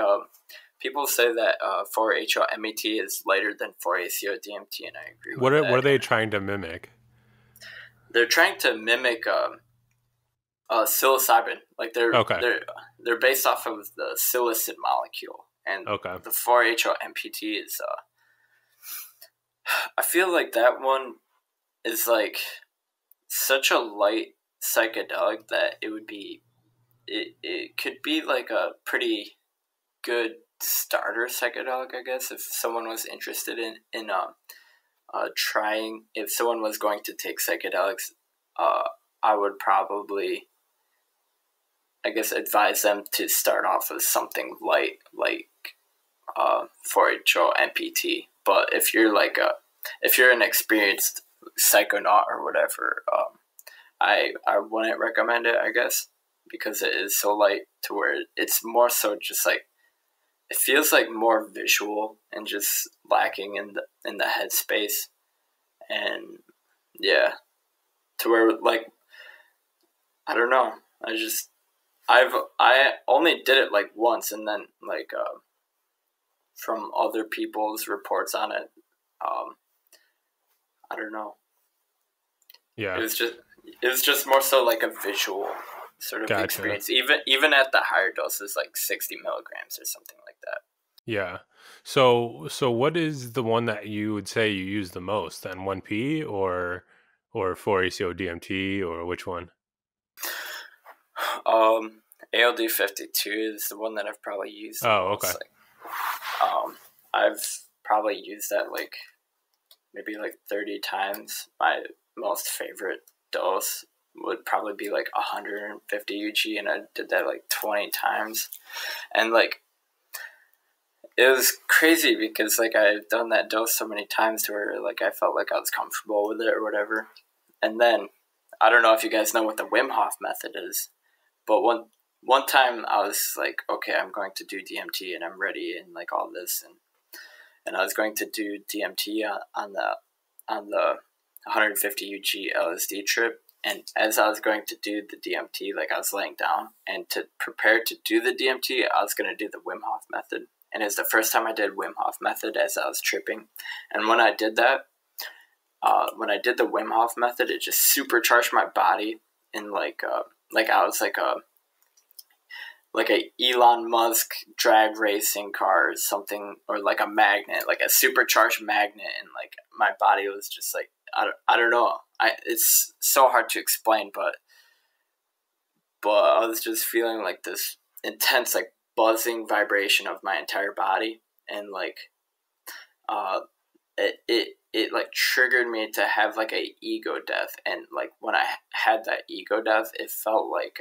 people say that 4-HOMET is lighter than 4-ACO DMT, and I agree with that. What are they trying to mimic? They're trying to mimic psilocybin. Like they're based off of the psilocin molecule, and the 4-HOMPT is. I feel like that one is like such a light psychedelic that it could be like a pretty good starter psychedelic, I guess, if someone was interested in trying. If someone was going to take psychedelics, I would probably, I guess, advise them to start off with something light, like 4-HOMPT. But if you're an experienced psychonaut or whatever, I wouldn't recommend it, I guess, because it is so light to where it's more so just like, it feels like more visual and just lacking in the headspace. And yeah, to where, like, I don't know, I only did it like once, and then like from other people's reports on it, I don't know. Yeah. It was just more so like a visual sort of experience. Even at the higher doses, like 60 milligrams or something like that. Yeah. So what is the one that you would say you use the most then? 1P or 4-ACO DMT, or which one? ALD 52 is the one that I've probably used the Oh, most. okay. Like, I've probably used that like maybe like 30 times. My most favorite dose would probably be like 150 UG, and I did that like 20 times. And like, it was crazy because like I've done that dose so many times to where like I felt like I was comfortable with it or whatever. And then I don't know if you guys know what the Wim Hof method is, but one time I was like, okay, I'm going to do DMT and I'm ready and like all this, and I was going to do DMT on the 150 UG LSD trip. And as I was going to do the DMT, like I was laying down, and to prepare to do the DMT, I was going to do the Wim Hof method. And it's the first time I did Wim Hof method as I was tripping. And when I did that, when I did the Wim Hof method, it just supercharged my body in like I was like a Elon Musk drag racing car or something, or like a magnet, like a supercharged magnet, and like my body was just like, I don't know. It's so hard to explain, but I was just feeling like this intense like buzzing vibration of my entire body, and like it like triggered me to have like a ego death. And like when I had that ego death, it felt like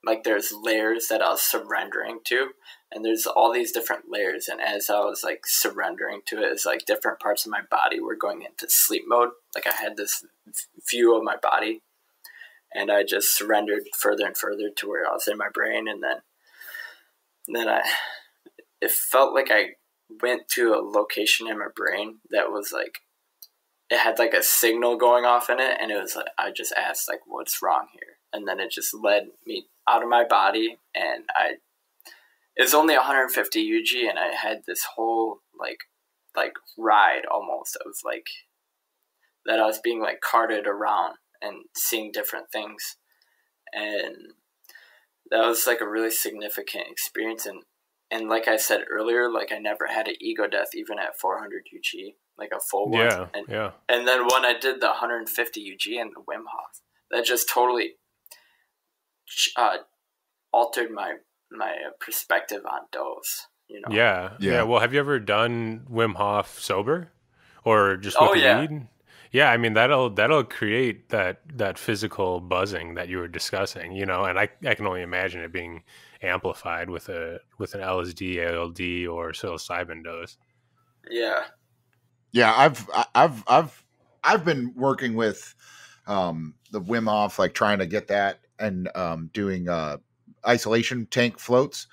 like there's layers that I was surrendering to, and there's all these different layers, and as I was like surrendering to it, it's like different parts of my body were going into sleep mode. Like I had this view of my body, and I just surrendered further and further to where I was in my brain. And then it felt like I went to a location in my brain that was like, it had like a signal going off in it, and it was like, I just asked like, what's wrong here? And then it just led me out of my body, and it's only 150 UG, and I had this whole like ride almost of like that I was being like carted around and seeing different things, and that was like a really significant experience. And like I said earlier, like I never had an ego death even at 400 UG, like a full one. Yeah. And then when I did the 150 UG and the Wim Hof, that just totally altered my perspective on dose, you know. Yeah. Well, have you ever done Wim Hof sober, or just with weed? Yeah, I mean that'll create that physical buzzing that you were discussing, you know, and I can only imagine it being amplified with an LSD, ALD, or psilocybin dose. Yeah. Yeah, I've been working with the Wim Hof, like trying to get that, and doing isolation tank floats.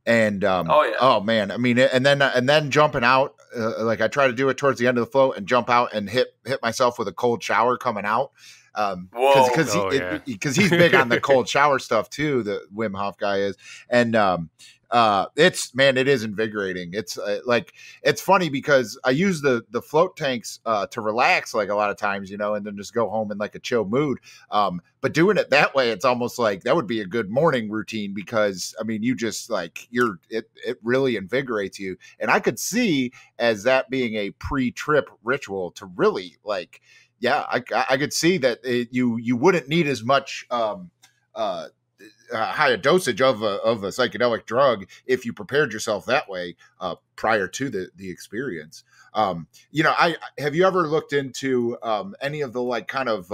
And oh man, I mean, and then jumping out, like I try to do it towards the end of the float and jump out and hit myself with a cold shower coming out. Because he's big on the cold shower stuff too. The Wim Hof guy is, and it is invigorating. It's like, it's funny because I use the float tanks to relax, like a lot of times, you know, and then just go home in like a chill mood. But doing it that way, it's almost like that would be a good morning routine, because I mean, you just like it really invigorates you. And I could see as that being a pre-trip ritual to really like, yeah, I could see that you wouldn't need as much higher dosage of a psychedelic drug if you prepared yourself that way prior to the experience. You know, have you ever looked into any of the like kind of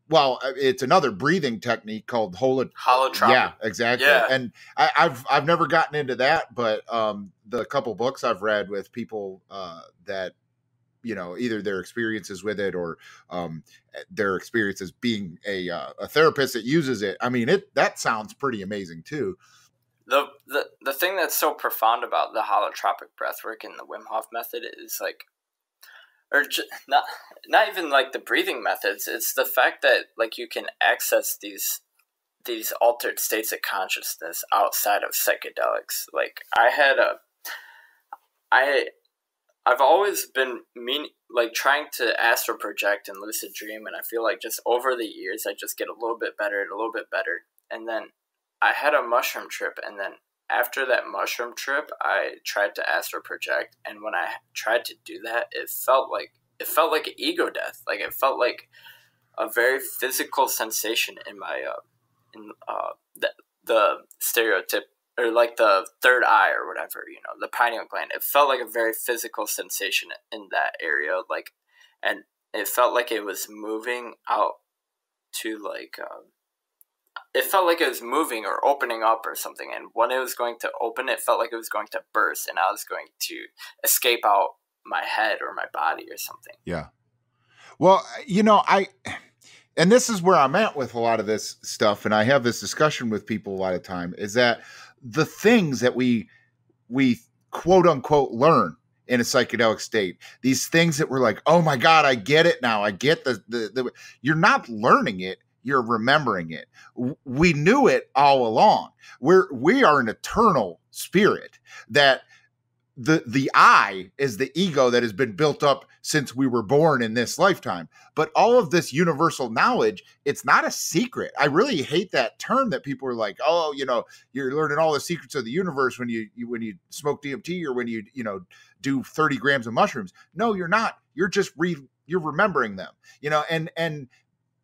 well, it's another breathing technique called holotropic. Yeah, exactly. Yeah. And I've never gotten into that, but the couple books I've read with people that either their experiences with it or their experiences being a therapist that uses it. I mean, that sounds pretty amazing too. The thing that's so profound about the holotropic breathwork and the Wim Hof method is like, or not even like the breathing methods. It's the fact that like you can access these altered states of consciousness outside of psychedelics. Like I've always been trying to astral project and lucid dream, and I feel like just over the years I just get a little bit better and a little bit better. And then I had a mushroom trip, and then after that mushroom trip I tried to astral project, and when I tried to do that, it felt like an ego death. Like it felt like a very physical sensation in my the stereotype, or like the third eye or whatever, the pineal gland. It felt like a very physical sensation in that area, like, and it felt like it was moving out to like, it felt like it was moving or opening up or something. And when it was going to open, it felt like it was going to burst, and I was going to escape out my head or my body or something. Yeah. Well, and this is where I'm at with a lot of this stuff, and I have this discussion with people a lot of time, is that the things that we quote unquote learn in a psychedelic state, these things that we're like, oh my God, I get it now. I get the you're not learning it, you're remembering it. We knew it all along. We are an eternal spirit that the I is the ego that has been built up since we were born in this lifetime. But all of this universal knowledge, it's not a secret. I really hate that term that people are like, oh, you're learning all the secrets of the universe when you smoke DMT or when you do 30 grams of mushrooms. No, you're not. You're just you're remembering them, and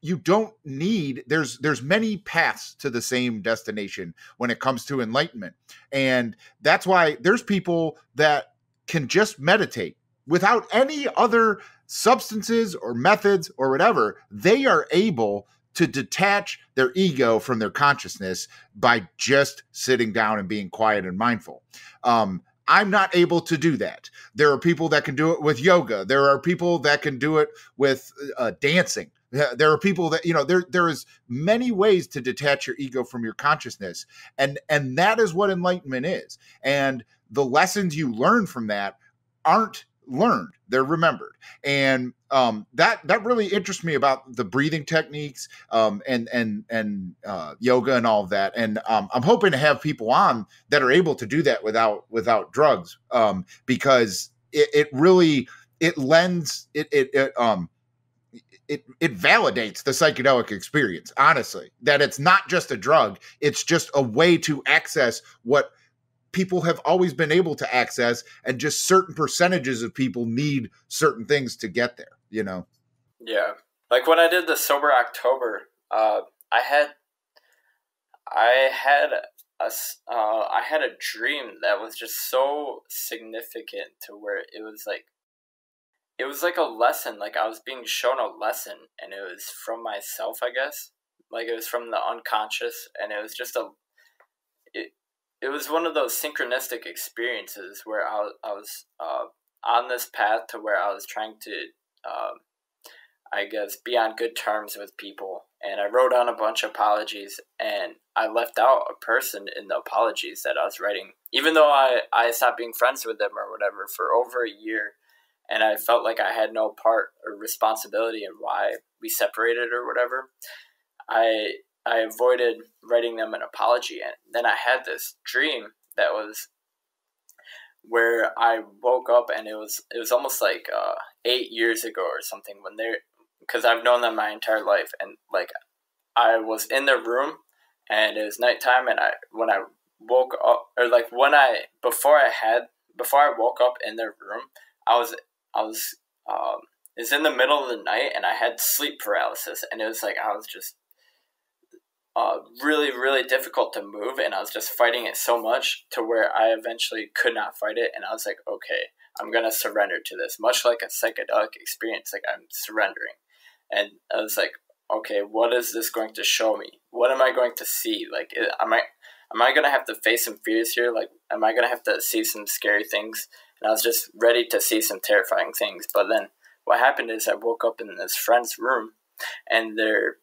you don't need, there's many paths to the same destination when it comes to enlightenment. And that's why there's people that can just meditate without any other substances or methods or whatever. They are able to detach their ego from their consciousness by just sitting down and being quiet and mindful. I'm not able to do that. There are people that can do it with yoga. There are people that can do it with dancing. There are people that, there is many ways to detach your ego from your consciousness. And that is what enlightenment is. And the lessons you learn from that aren't learned, they're remembered. And that really interests me about the breathing techniques and yoga and all of that. And I'm hoping to have people on that are able to do that without drugs, because it really, it lends, it validates the psychedelic experience, honestly, that it's not just a drug. It's just a way to access what people have always been able to access, and just certain percentages of people need certain things to get there, Yeah. Like when I did the Sober October, I had a dream that was just so significant to where it was like a lesson. Like I was being shown a lesson, and it was from myself, I guess. Like it was from the unconscious, and it was just it was one of those synchronistic experiences where I was on this path to where I was trying to, I guess, be on good terms with people. And I wrote on a bunch of apologies, and I left out a person in the apologies that I was writing, even though I stopped being friends with them or whatever for over a year. And I felt like I had no part or responsibility in why we separated or whatever. I avoided writing them an apology. And then I had this dream that was where I woke up, and it was almost like 8 years ago or something, because I've known them my entire life. And like I was in their room, and it was nighttime, and when I woke up, or like before I woke up in their room, it was in the middle of the night, and I had sleep paralysis, and it was like I was just really, really difficult to move, and I was just fighting it so much to where I eventually could not fight it, and I was like, okay, I'm gonna surrender to this, much like a psychedelic experience. Like I'm surrendering, and I was like, okay, what is this going to show me? What am I going to see? Like, am I going to have to face some fears here? Like, am I going to have to see some scary things? and I was just ready to see some terrifying things. But then what happened is I woke up in this friend's room, and their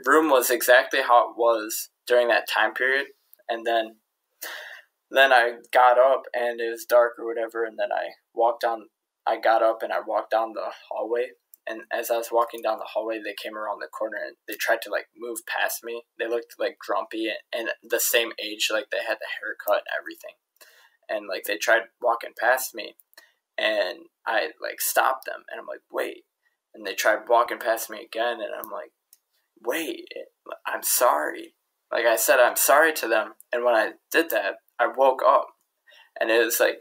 room was exactly how it was during that time period. And then I got up and it was dark or whatever, and then I got up and I walked down the hallway. And as I was walking down the hallway, they came around the corner and they tried to like move past me. They looked like grumpy and the same age, like they had the haircut and everything. And like they tried walking past me, and I like stopped them, and I'm like, wait. And they tried walking past me again, and I'm like, wait, I'm sorry. Like I said, I'm sorry to them. And when I did that, I woke up, and it was like,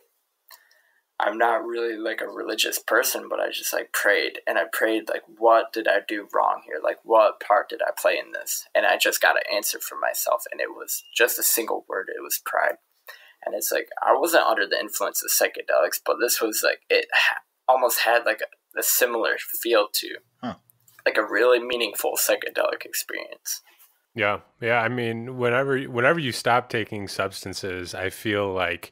I'm not really like a religious person, but I just like prayed, and I prayed like, what did I do wrong here? Like, what part did I play in this? And I just got an answer for myself, and it was just a single word. It was pride. And it's like, I wasn't under the influence of psychedelics, but this was like, it almost had like a similar feel to like a really meaningful psychedelic experience. Yeah. I mean, whenever you stop taking substances, I feel like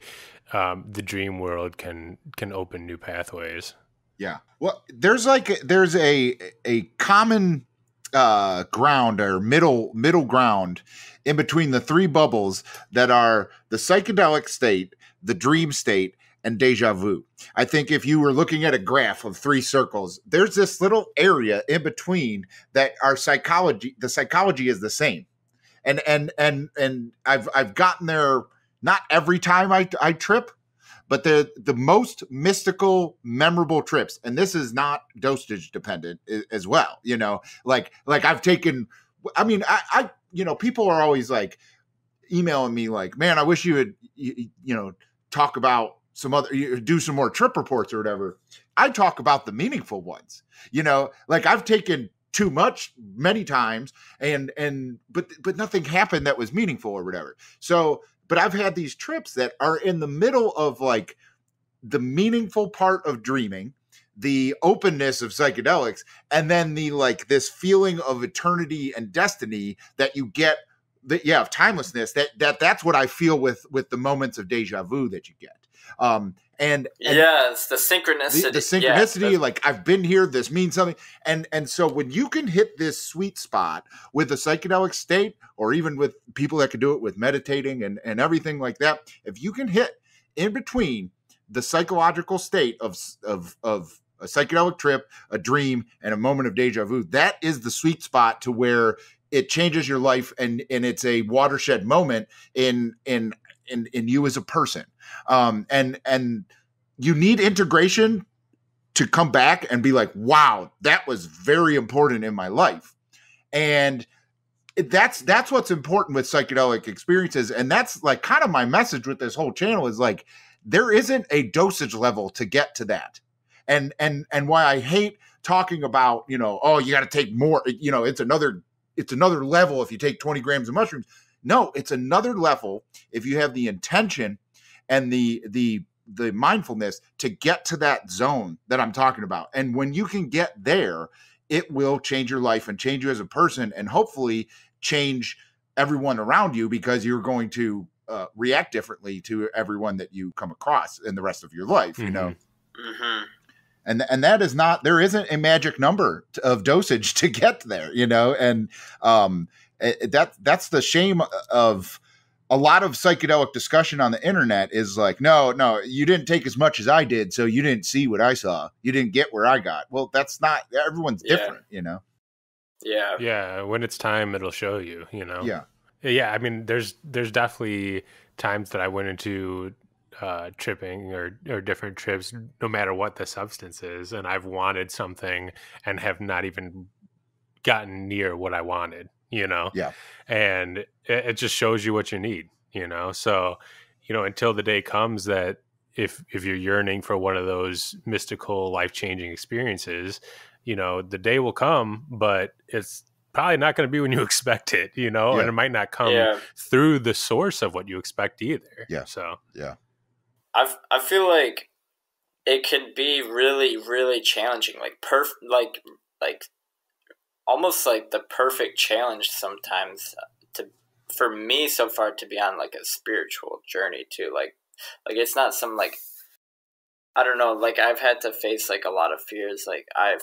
the dream world can open new pathways. Yeah. Well, there's a common ground or middle ground in between the three bubbles that are the psychedelic state, the dream state, and deja vu. I think if you were looking at a graph of three circles, there's this little area in between that the psychology is the same. And I've gotten there, not every time I trip, but the most mystical, memorable trips, and this is not dosage dependent as well. You know, like I've taken, I mean, I people are always like emailing me like, man, I wish you would, talk about do some more trip reports or whatever. I talk about the meaningful ones, like I've taken too much many times but nothing happened that was meaningful or whatever. So, but I've had these trips that are in the middle of like the meaningful part of dreaming, the openness of psychedelics, and then the like this feeling of eternity and destiny that you get, of timelessness. That's what I feel with the moments of deja vu that you get. And it's the synchronicity. The synchronicity, like I've been here, this means something. And so when you can hit this sweet spot with a psychedelic state, or even with people that can do it with meditating and everything like that, if you can hit in between the psychological state of a psychedelic trip, a dream, and a moment of deja vu, that is the sweet spot to where it changes your life, and it's a watershed moment in you as a person. And you need integration to come back and be like, wow, that was very important in my life. And that's what's important with psychedelic experiences. And that's like kind of my message with this whole channel is like, there isn't a dosage level to get to that. And why I hate talking about, you got to take more, it's another level if you take 20 grams of mushrooms. No, it's another level if you have the intention and the mindfulness to get to that zone that I'm talking about. And when you can get there, it will change your life and change you as a person, and hopefully change everyone around you, because you're going to react differently to everyone that you come across in the rest of your life, Mm-hmm. And that is not, there isn't a magic number of dosage to get there, and that's the shame of a lot of psychedelic discussion on the internet is like, no, you didn't take as much as I did, so you didn't see what I saw. You didn't get where I got. Well, that's not, everyone's different, Yeah. Yeah. When it's time, it'll show you, Yeah. Yeah. I mean, there's definitely times that I went into tripping or different trips, no matter what the substance is, and I've wanted something and have not even gotten near what I wanted, Yeah. And it just shows you what you need, so, until the day comes that if you're yearning for one of those mystical, life-changing experiences, the day will come, but it's probably not going to be when you expect it, and it might not come through the source of what you expect either. Yeah. So, yeah. I feel like it can be really, really challenging, like almost like the perfect challenge sometimes for me so far to be on like a spiritual journey too. Like it's not some like, I don't know, like I've had to face like a lot of fears. Like I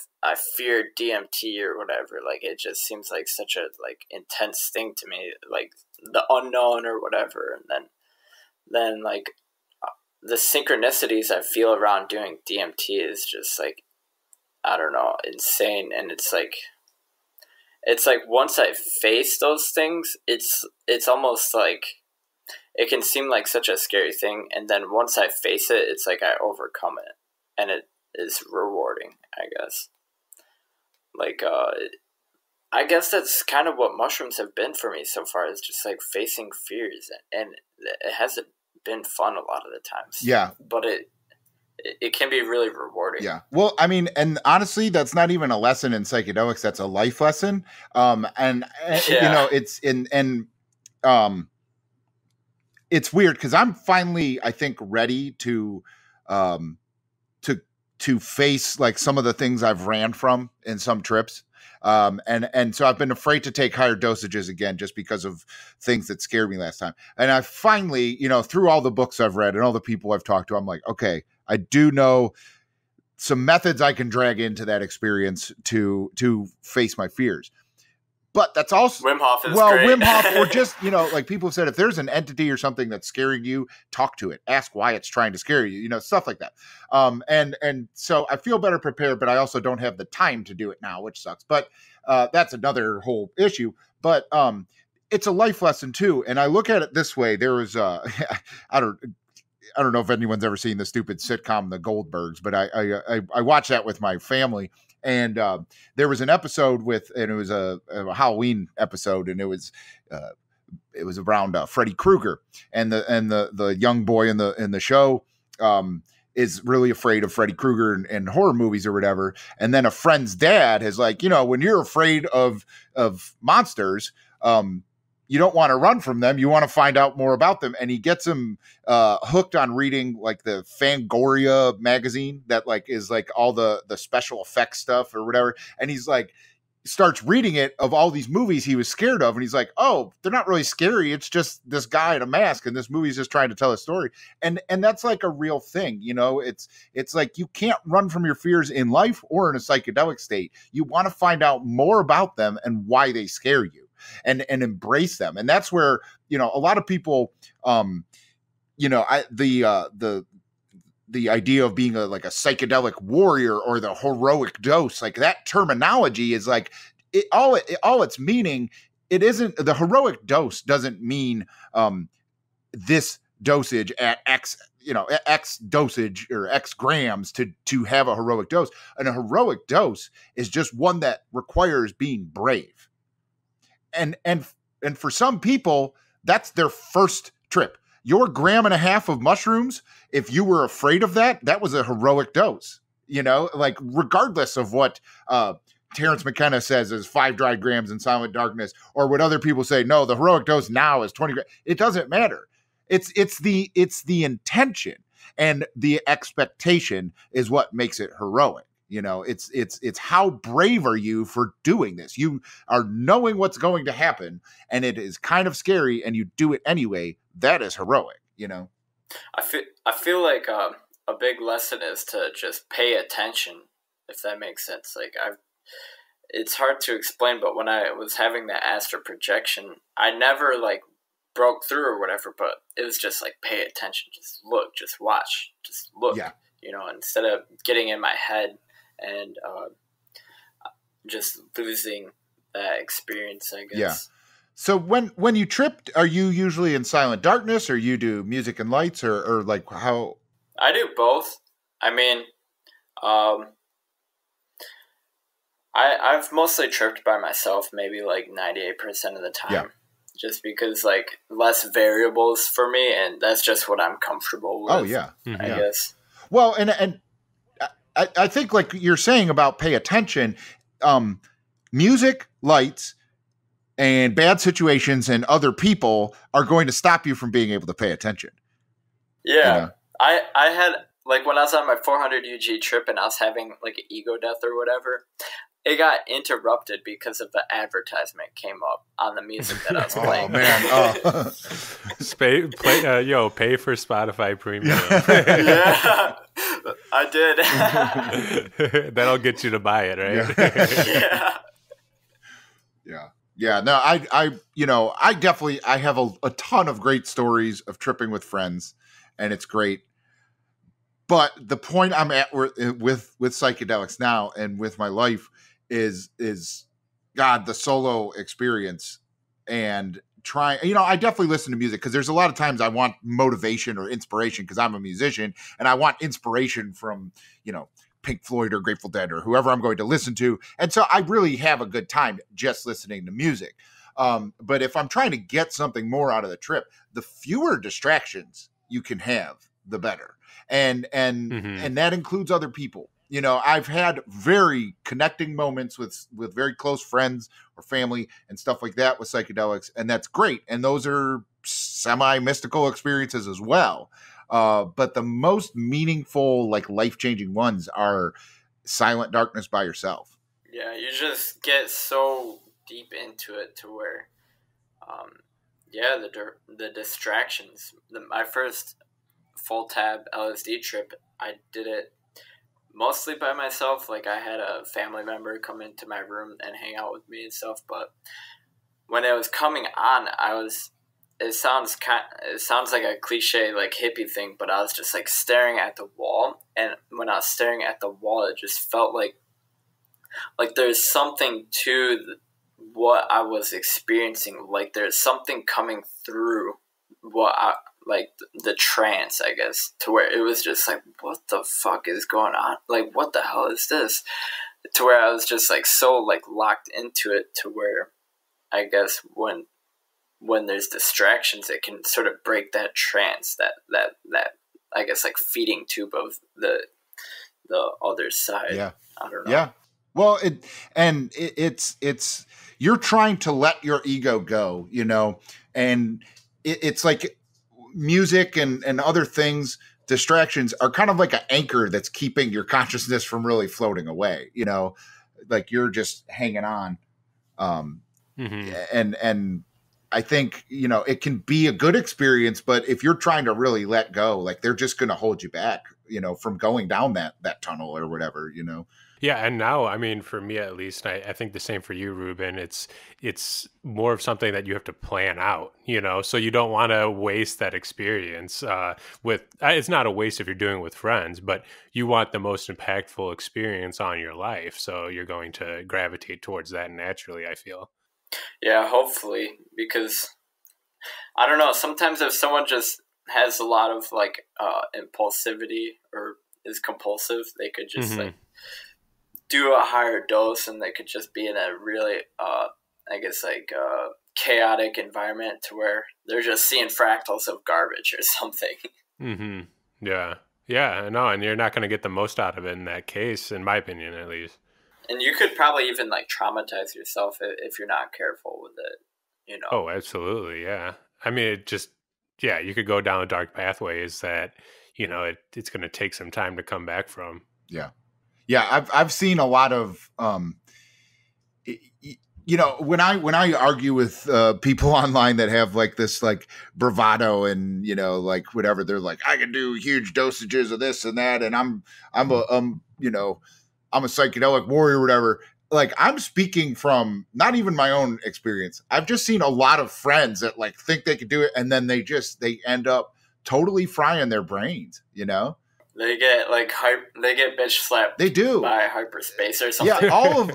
feared DMT or whatever. Like it just seems like such a like intense thing to me, like the unknown or whatever. And then like the synchronicities I feel around doing DMT is just like, I don't know, insane. And it's like once I face those things, it's almost like it can seem like such a scary thing, and then once I face it, it's like I overcome it, and it is rewarding, I guess. Like, I guess that's kind of what mushrooms have been for me so far, is just like facing fears, and it hasn't been fun a lot of the times. Yeah. But it can be really rewarding. Yeah. Well, I mean, and honestly, that's not even a lesson in psychedelics. That's a life lesson. And you know, it's weird because I'm finally, I think, ready to face like some of the things I've ran from in some trips. And so I've been afraid to take higher dosages again, just because of things that scared me last time. And I finally, you know, through all the books I've read and all the people I've talked to, I'm like, okay, I do know some methods I can drag into that experience to face my fears. But that's also Wim Hof is great. Wim Hof, or just, you know, like people have said, if there's an entity or something that's scaring you, talk to it, ask why it's trying to scare you, you know, stuff like that. And so I feel better prepared, but I also don't have the time to do it now, which sucks. But that's another whole issue. But it's a life lesson too. And I look at it this way. There was I don't know if anyone's ever seen the stupid sitcom The Goldbergs, but I watched that with my family. And there was an episode and it was a Halloween episode, and it was around Freddy Krueger, and the young boy in the show is really afraid of Freddy Krueger and horror movies or whatever. And then a friend's dad is like, you know, when you're afraid of monsters, you don't want to run from them. You want to find out more about them. And he gets him hooked on reading like the Fangoria magazine that like is like all the special effects stuff or whatever. And he's like, starts reading it of all these movies he was scared of. And he's like, oh, they're not really scary. It's just this guy in a mask, and this movie's just trying to tell a story. And that's like a real thing. You know, it's like you can't run from your fears in life or in a psychedelic state. You want to find out more about them and why they scare you. And embrace them. And that's where, you know, a lot of people, you know, the idea of being like a psychedelic warrior or the heroic dose, like that terminology is like all it's meaning. It isn't, the heroic dose doesn't mean this dosage at X, you know, X dosage or X grams to have a heroic dose. And a heroic dose is just one that requires being brave. And for some people, that's their first trip. Your 1.5 grams of mushrooms, if you were afraid of that was a heroic dose, you know, like regardless of what Terrence McKenna says is 5 dry grams in Silent Darkness, or what other people say, no, the heroic dose now is 20 grams. It doesn't matter. It's the intention, and the expectation is what makes it heroic. You know, it's how brave are you for doing this? You are knowing what's going to happen, and it is kind of scary, and you do it anyway. That is heroic, you know? I feel like a big lesson is to just pay attention, if that makes sense. Like it's hard to explain, but when I was having the astral projection, I never like broke through or whatever, but it was just like, pay attention, just look, just watch, just look, yeah. You know, instead of getting in my head and just losing that experience, I guess. Yeah. So when you trip, are you usually in silent darkness, or you do music and lights, or like how? I do both. I mean, I've mostly tripped by myself, maybe like 98% of the time. Yeah. Just because like less variables for me, and that's just what I'm comfortable with. Oh yeah. I guess. Well, and I think like you're saying about pay attention, music, lights, and bad situations and other people are going to stop you from being able to pay attention. Yeah. You know? I had, like, when I was on my 400 UG trip and I was having like an ego death or whatever, it got interrupted because of the advertisement came up on the music that I was playing. Oh man! Pay for Spotify Premium. Yeah, I did. That'll get you to buy it, right? Yeah. Yeah. Yeah. No, I definitely, I have a ton of great stories of tripping with friends, and it's great. But the point I'm at with psychedelics now and with my life is God, the solo experience, and trying, I definitely listen to music because there's a lot of times I want motivation or inspiration because I'm a musician and I want inspiration from, Pink Floyd or Grateful Dead or whoever I'm going to listen to. And so I really have a good time just listening to music. But if I'm trying to get something more out of the trip, the fewer distractions you can have, the better. And that includes other people. I've had very connecting moments with very close friends or family and stuff like that with psychedelics, and that's great. And those are semi-mystical experiences as well. But the most meaningful, like life-changing ones are silent darkness by yourself. Yeah, you just get so deep into it to where, the distractions. My first full tab LSD trip, I did it mostly by myself. Like, I had a family member come into my room and hang out with me and stuff. But when it was coming on, it sounds like a cliche, like hippie thing, but I was just like staring at the wall. And when I was staring at the wall, it just felt like there's something to what I was experiencing. Like there's something coming through the trance, I guess, to where it was just like, what the fuck is going on? Like, what the hell is this? To where I was just like so like locked into it, to where I guess when there's distractions, it can sort of break that trance, that I guess like feeding tube of the other side. Yeah. I don't know. Yeah. Well, it's you're trying to let your ego go, and it's like music and other things, distractions are kind of like an anchor that's keeping your consciousness from really floating away, like you're just hanging on. And I think, it can be a good experience, but if you're trying to really let go, like they're just going to hold you back, from going down that tunnel or whatever, Yeah, and now, I mean, for me at least, I think the same for you, Ruben. It's more of something that you have to plan out, so you don't want to waste that experience. It's not a waste if you're doing it with friends, but you want the most impactful experience on your life, so you're going to gravitate towards that naturally, I feel. Yeah, hopefully, because I don't know. Sometimes if someone just has a lot of like impulsivity or is compulsive, they could just like do a higher dose, and they could just be in a really, I guess, like chaotic environment to where they're just seeing fractals of garbage or something. Yeah. Yeah, no, and you're not going to get the most out of it in that case, in my opinion, at least. And you could probably even like traumatize yourself if you're not careful with it, Oh, absolutely, yeah. I mean, you could go down dark pathways that, it's going to take some time to come back from. Yeah. Yeah, I've seen a lot of, when I argue with people online that have like this like bravado and like whatever, they're like, I can do huge dosages of this and that, and I'm a psychedelic warrior or whatever. Like, I'm speaking from not even my own experience. I've just seen a lot of friends that like think they could do it, and then they end up totally frying their brains, They get like they get bitch slapped. They do by hyperspace or something. Yeah,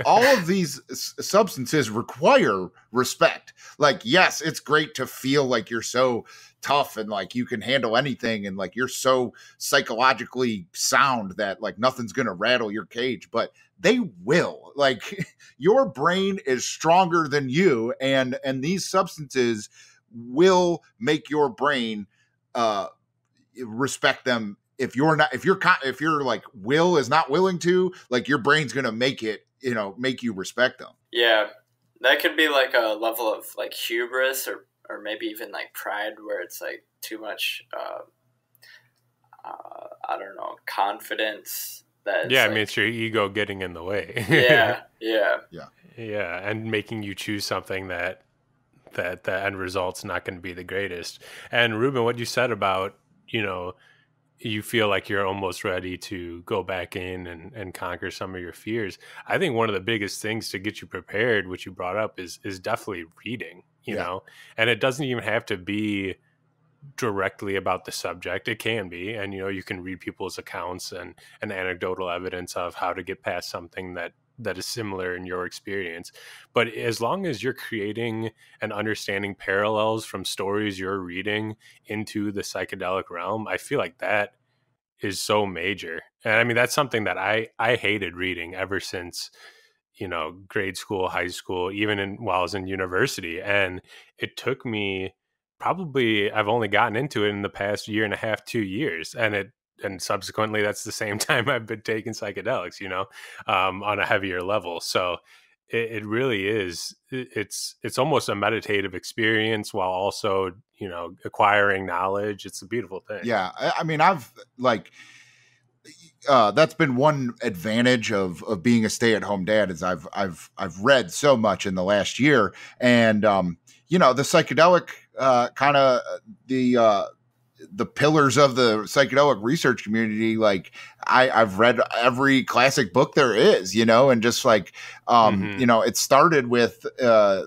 all of these substances require respect. Like, yes, it's great to feel like you're so tough and like you can handle anything, and like you're so psychologically sound that like nothing's gonna rattle your cage. But they will. Like, your brain is stronger than you, and these substances will make your brain respect them. If your like will is not willing to, like, your brain's going to make it, make you respect them. Yeah. That could be like a level of like hubris or maybe even like pride, where it's like too much, I don't know, confidence. I mean, it's your ego getting in the way. Yeah. And making you choose something that the end result's not going to be the greatest. And Ruben, what you said about, you feel like you're almost ready to go back in and conquer some of your fears. I think one of the biggest things to get you prepared, which you brought up, is definitely reading, you Yeah. know, and it doesn't even have to be directly about the subject. It can be, and you know, you can read people's accounts and anecdotal evidence of how to get past something that is similar in your experience. But as long as you're creating and understanding parallels from stories you're reading into the psychedelic realm, I feel like that is so major. And I mean, that's something that I hated reading ever since, you know, grade school, high school, even while I was in university. And it took me probably, I've only gotten into it in the past year and a half, 2 years. And subsequently, that's the same time I've been taking psychedelics, you know, on a heavier level. So it really is, it's almost a meditative experience while also, you know, acquiring knowledge. It's a beautiful thing. Yeah. I mean, I've like, that's been one advantage of being a stay-at-home dad is I've read so much in the last year, and you know, the psychedelic kind of the pillars of the psychedelic research community. Like I've read every classic book there is, you know, and just like you know, it started with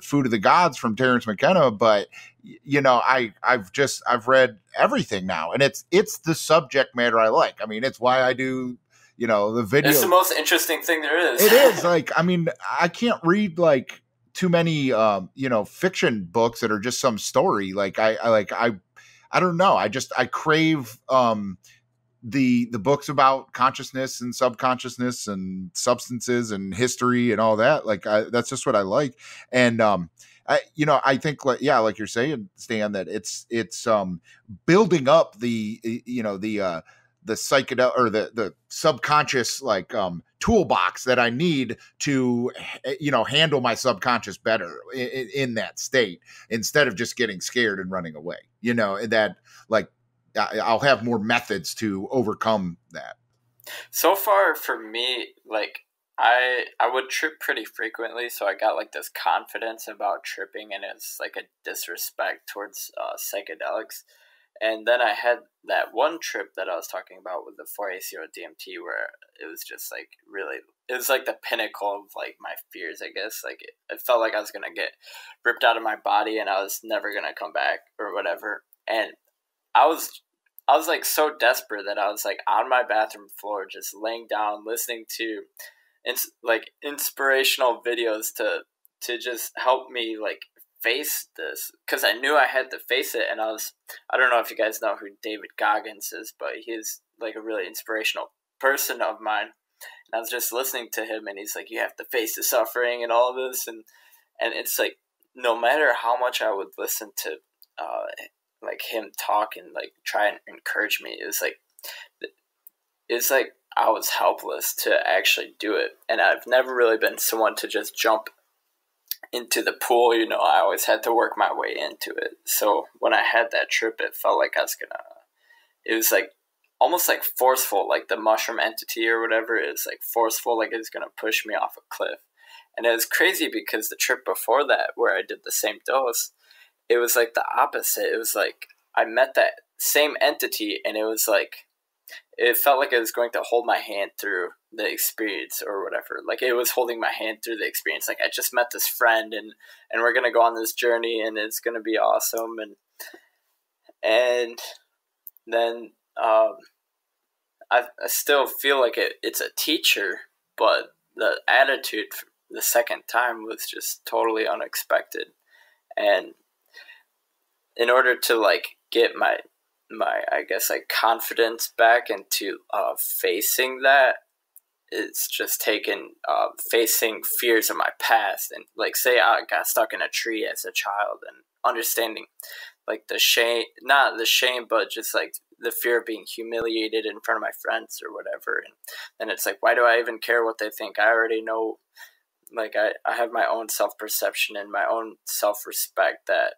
Food of the Gods from Terence McKenna, but you know, I've read everything now, and it's the subject matter I like. I mean, it's why I do, you know, the video. It's the most interesting thing there is. It is. Like, I mean, I can't read like too many you know, fiction books that are just some story. Like I don't know. I crave the books about consciousness and subconsciousness and substances and history and all that. Like that's just what I like. And you know, I think like, yeah, like you're saying, Stan, that it's building up the, you know, the psychedelic or the subconscious like toolbox that I need to, you know, handle my subconscious better in that state, instead of just getting scared and running away, you know, and that like I'll have more methods to overcome that. So far for me, like I would trip pretty frequently, so I got like this confidence about tripping, and it's like a disrespect towards psychedelics. And then I had that one trip that I was talking about with the 4-ACO DMT, where it was just like really, it was like the pinnacle of like my fears, I guess. Like it felt like I was gonna get ripped out of my body, and I was never gonna come back or whatever. And I was like so desperate that I was like on my bathroom floor, just laying down, listening to like inspirational videos to just help me like face this, because I knew I had to face it. And I don't know if you guys know who David Goggins is, but he's like a really inspirational person of mine. And I was just listening to him, and he's like, you have to face the suffering and all this, and it's like no matter how much I would listen to like him talk and like try and encourage me, it's like I was helpless to actually do it. And I've never really been someone to just jump into the pool, you know. I always had to work my way into it. So when I had that trip, it felt like it was like almost like forceful, like the mushroom entity or whatever is like forceful, like it's gonna push me off a cliff. And it was crazy because the trip before that, where I did the same dose, it was like the opposite. It was like I met that same entity, and it was like it felt like it was going to hold my hand through the experience or whatever. Like it was holding my hand through the experience. Like I just met this friend, and we're gonna go on this journey, and it's gonna be awesome. And then I still feel like it's a teacher, but the attitude the second time was just totally unexpected. And in order to like get my I guess like confidence back into facing that, it's just taking facing fears of my past. And like say I got stuck in a tree as a child, and understanding like the shame, not the shame, but just like the fear of being humiliated in front of my friends or whatever. And then it's like, why do I even care what they think? I already know, like I have my own self-perception and my own self-respect, that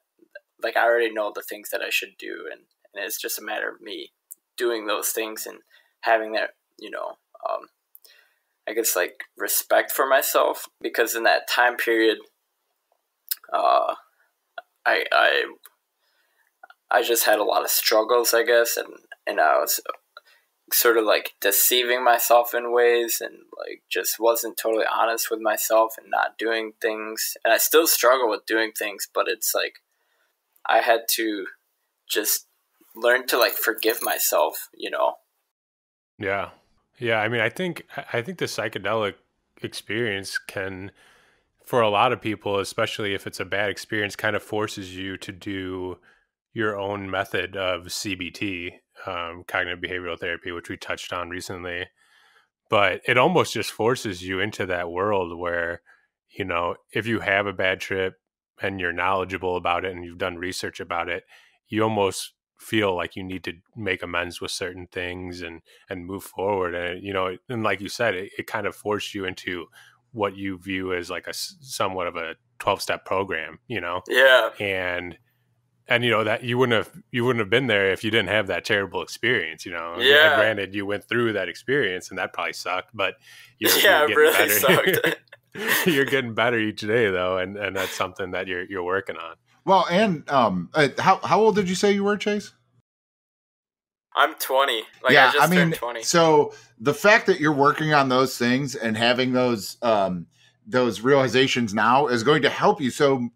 like I already know the things that I should do, and it's just a matter of me doing those things and having that, you know, I guess like respect for myself. Because in that time period, I just had a lot of struggles, I guess, and I was sort of like deceiving myself in ways, and like just wasn't totally honest with myself and not doing things. And I still struggle with doing things, but it's like I had to just learn to like forgive myself, you know? Yeah. Yeah. I mean, I think the psychedelic experience can, for a lot of people, especially if it's a bad experience, kind of forces you to do your own method of CBT, cognitive behavioral therapy, which we touched on recently. But it almost just forces you into that world where, if you have a bad trip and you're knowledgeable about it and you've done research about it, you almost feel like you need to make amends with certain things and move forward. And, and like you said, it kind of forced you into what you view as like somewhat of a 12-step program, Yeah. and that you wouldn't have been there if you didn't have that terrible experience. Yeah. Granted, you went through that experience and that probably sucked, but you're it getting really better. sucked. You're getting better each day, though, and that's something that you're working on. Well, and how old did you say you were, Chase? I'm 20. Yeah, I just turned 20. So the fact that you're working on those things and having those realizations now is going to help you so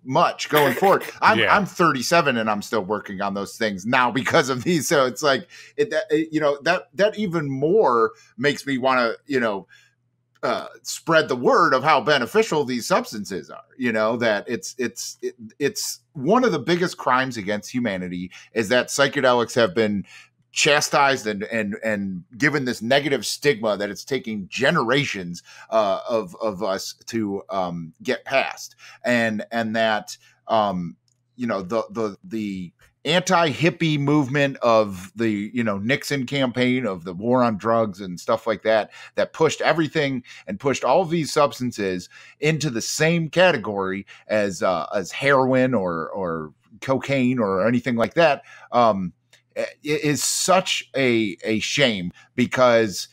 much going forward. I'm 37 and I'm still working on those things now because of these. So it's like that even more makes me want to spread the word of how beneficial these substances are. That it's one of the biggest crimes against humanity is that psychedelics have been chastised and given this negative stigma that it's taking generations of us to get past, and that the anti-hippie movement of the Nixon campaign of the war on drugs and stuff like that pushed everything and pushed all of these substances into the same category as heroin or cocaine or anything like that. It is such a shame because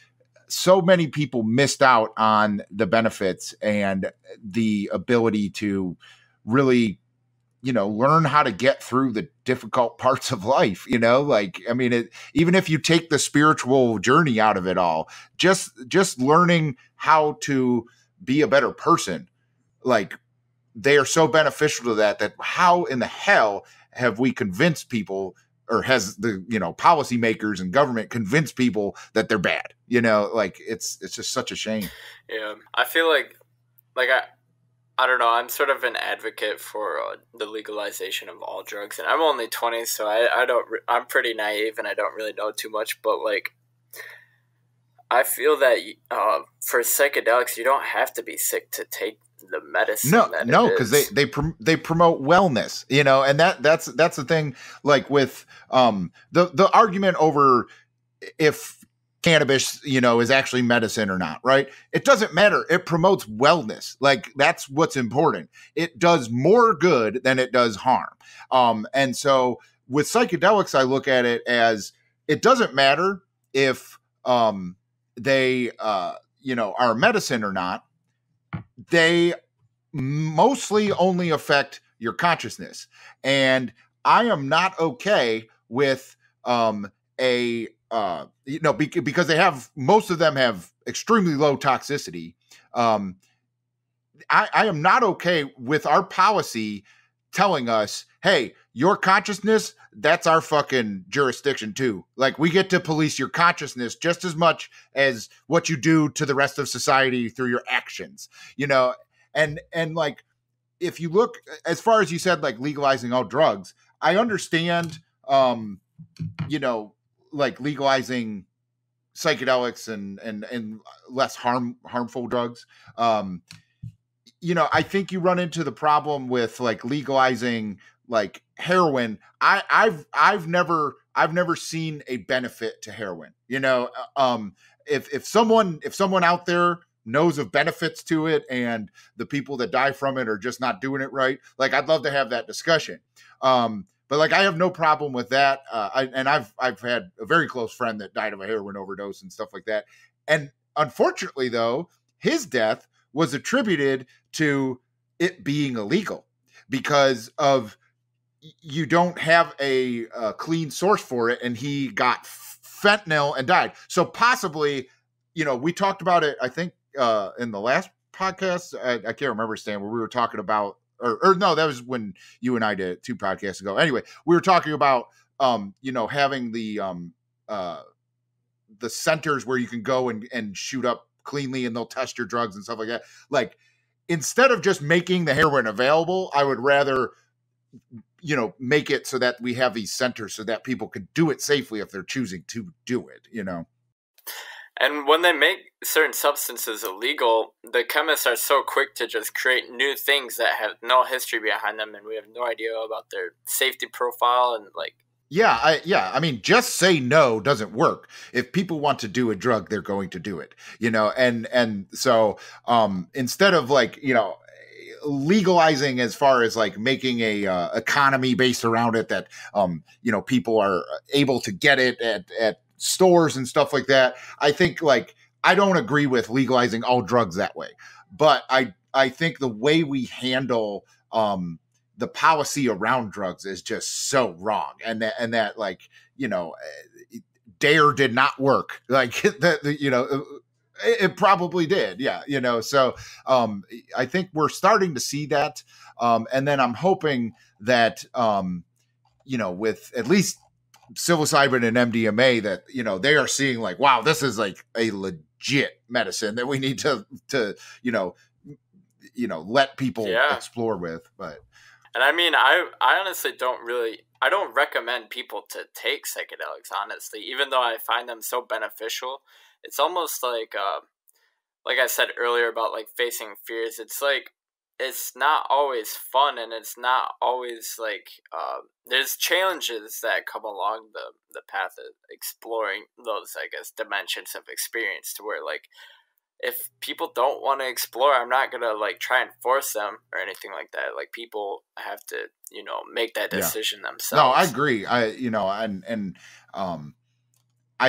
so many people missed out on the benefits and the ability to really learn how to get through the difficult parts of life, even if you take the spiritual journey out of it all, just learning how to be a better person, like they are so beneficial to that how in the hell have we convinced people, or has the policymakers and government convinced people that they're bad? It's just such a shame. Yeah, I feel like I don't know. I'm sort of an advocate for the legalization of all drugs, and I'm only 20, so I'm pretty naive and I don't really know too much. But I feel that for psychedelics, you don't have to be sick to take the medicine. No, because they promote wellness, and that's the thing. Like with the argument over if cannabis, is actually medicine or not, right? It doesn't matter. It promotes wellness. Like that's what's important. It does more good than it does harm. And so with psychedelics, I look at it as it doesn't matter if they are medicine or not. They mostly only affect your consciousness. And I am not okay with because most of them have extremely low toxicity. I am not okay with our policy telling us, hey, your consciousness, that's our fucking jurisdiction too. Like we get to police your consciousness just as much as what you do to the rest of society through your actions, and like, if you look, as far as you said, like legalizing all drugs, I understand, like legalizing psychedelics and less harmful drugs. I think you run into the problem with like legalizing like heroin. I've never seen a benefit to heroin. If someone out there knows of benefits to it and the people that die from it are just not doing it right, like I'd love to have that discussion. But like, I have no problem with that. I've had a very close friend that died of a heroin overdose and stuff like that. And unfortunately, though, his death was attributed to it being illegal because of you don't have a clean source for it, and he got fentanyl and died. So possibly, we talked about it, I think, in the last podcast. I can't remember, Stan, where we were talking about, or no, that was when you and I did it 2 podcasts ago. Anyway, we were talking about, having the centers where you can go and shoot up cleanly, and they'll test your drugs and stuff like that. Like, instead of just making the heroin available, I would rather, make it so that we have these centers so that people could do it safely if they're choosing to do it, And when they make certain substances illegal, the chemists are so quick to just create new things that have no history behind them, and we have no idea about their safety profile and like. I mean, just say no doesn't work. If people want to do a drug, they're going to do it, and so instead of legalizing as far as like making a economy based around it that people are able to get it at stores and stuff like that, I think I don't agree with legalizing all drugs that way, but I think the way we handle the policy around drugs is just so wrong, and that DARE did not work. It probably did. Yeah. So I think we're starting to see that. And then I'm hoping that, with at least psilocybin and MDMA that, they are seeing wow, this is like a legit medicine that we need to let people explore with. But. And I mean, I honestly I don't recommend people to take psychedelics, honestly, even though I find them so beneficial. It's almost like I said earlier about like facing fears. It's like, it's not always fun, and it's not always there's challenges that come along the path of exploring those, I guess, dimensions of experience, to where if people don't want to explore, I'm not going to try and force them or anything like that. People have to, make that decision themselves. No, I agree. I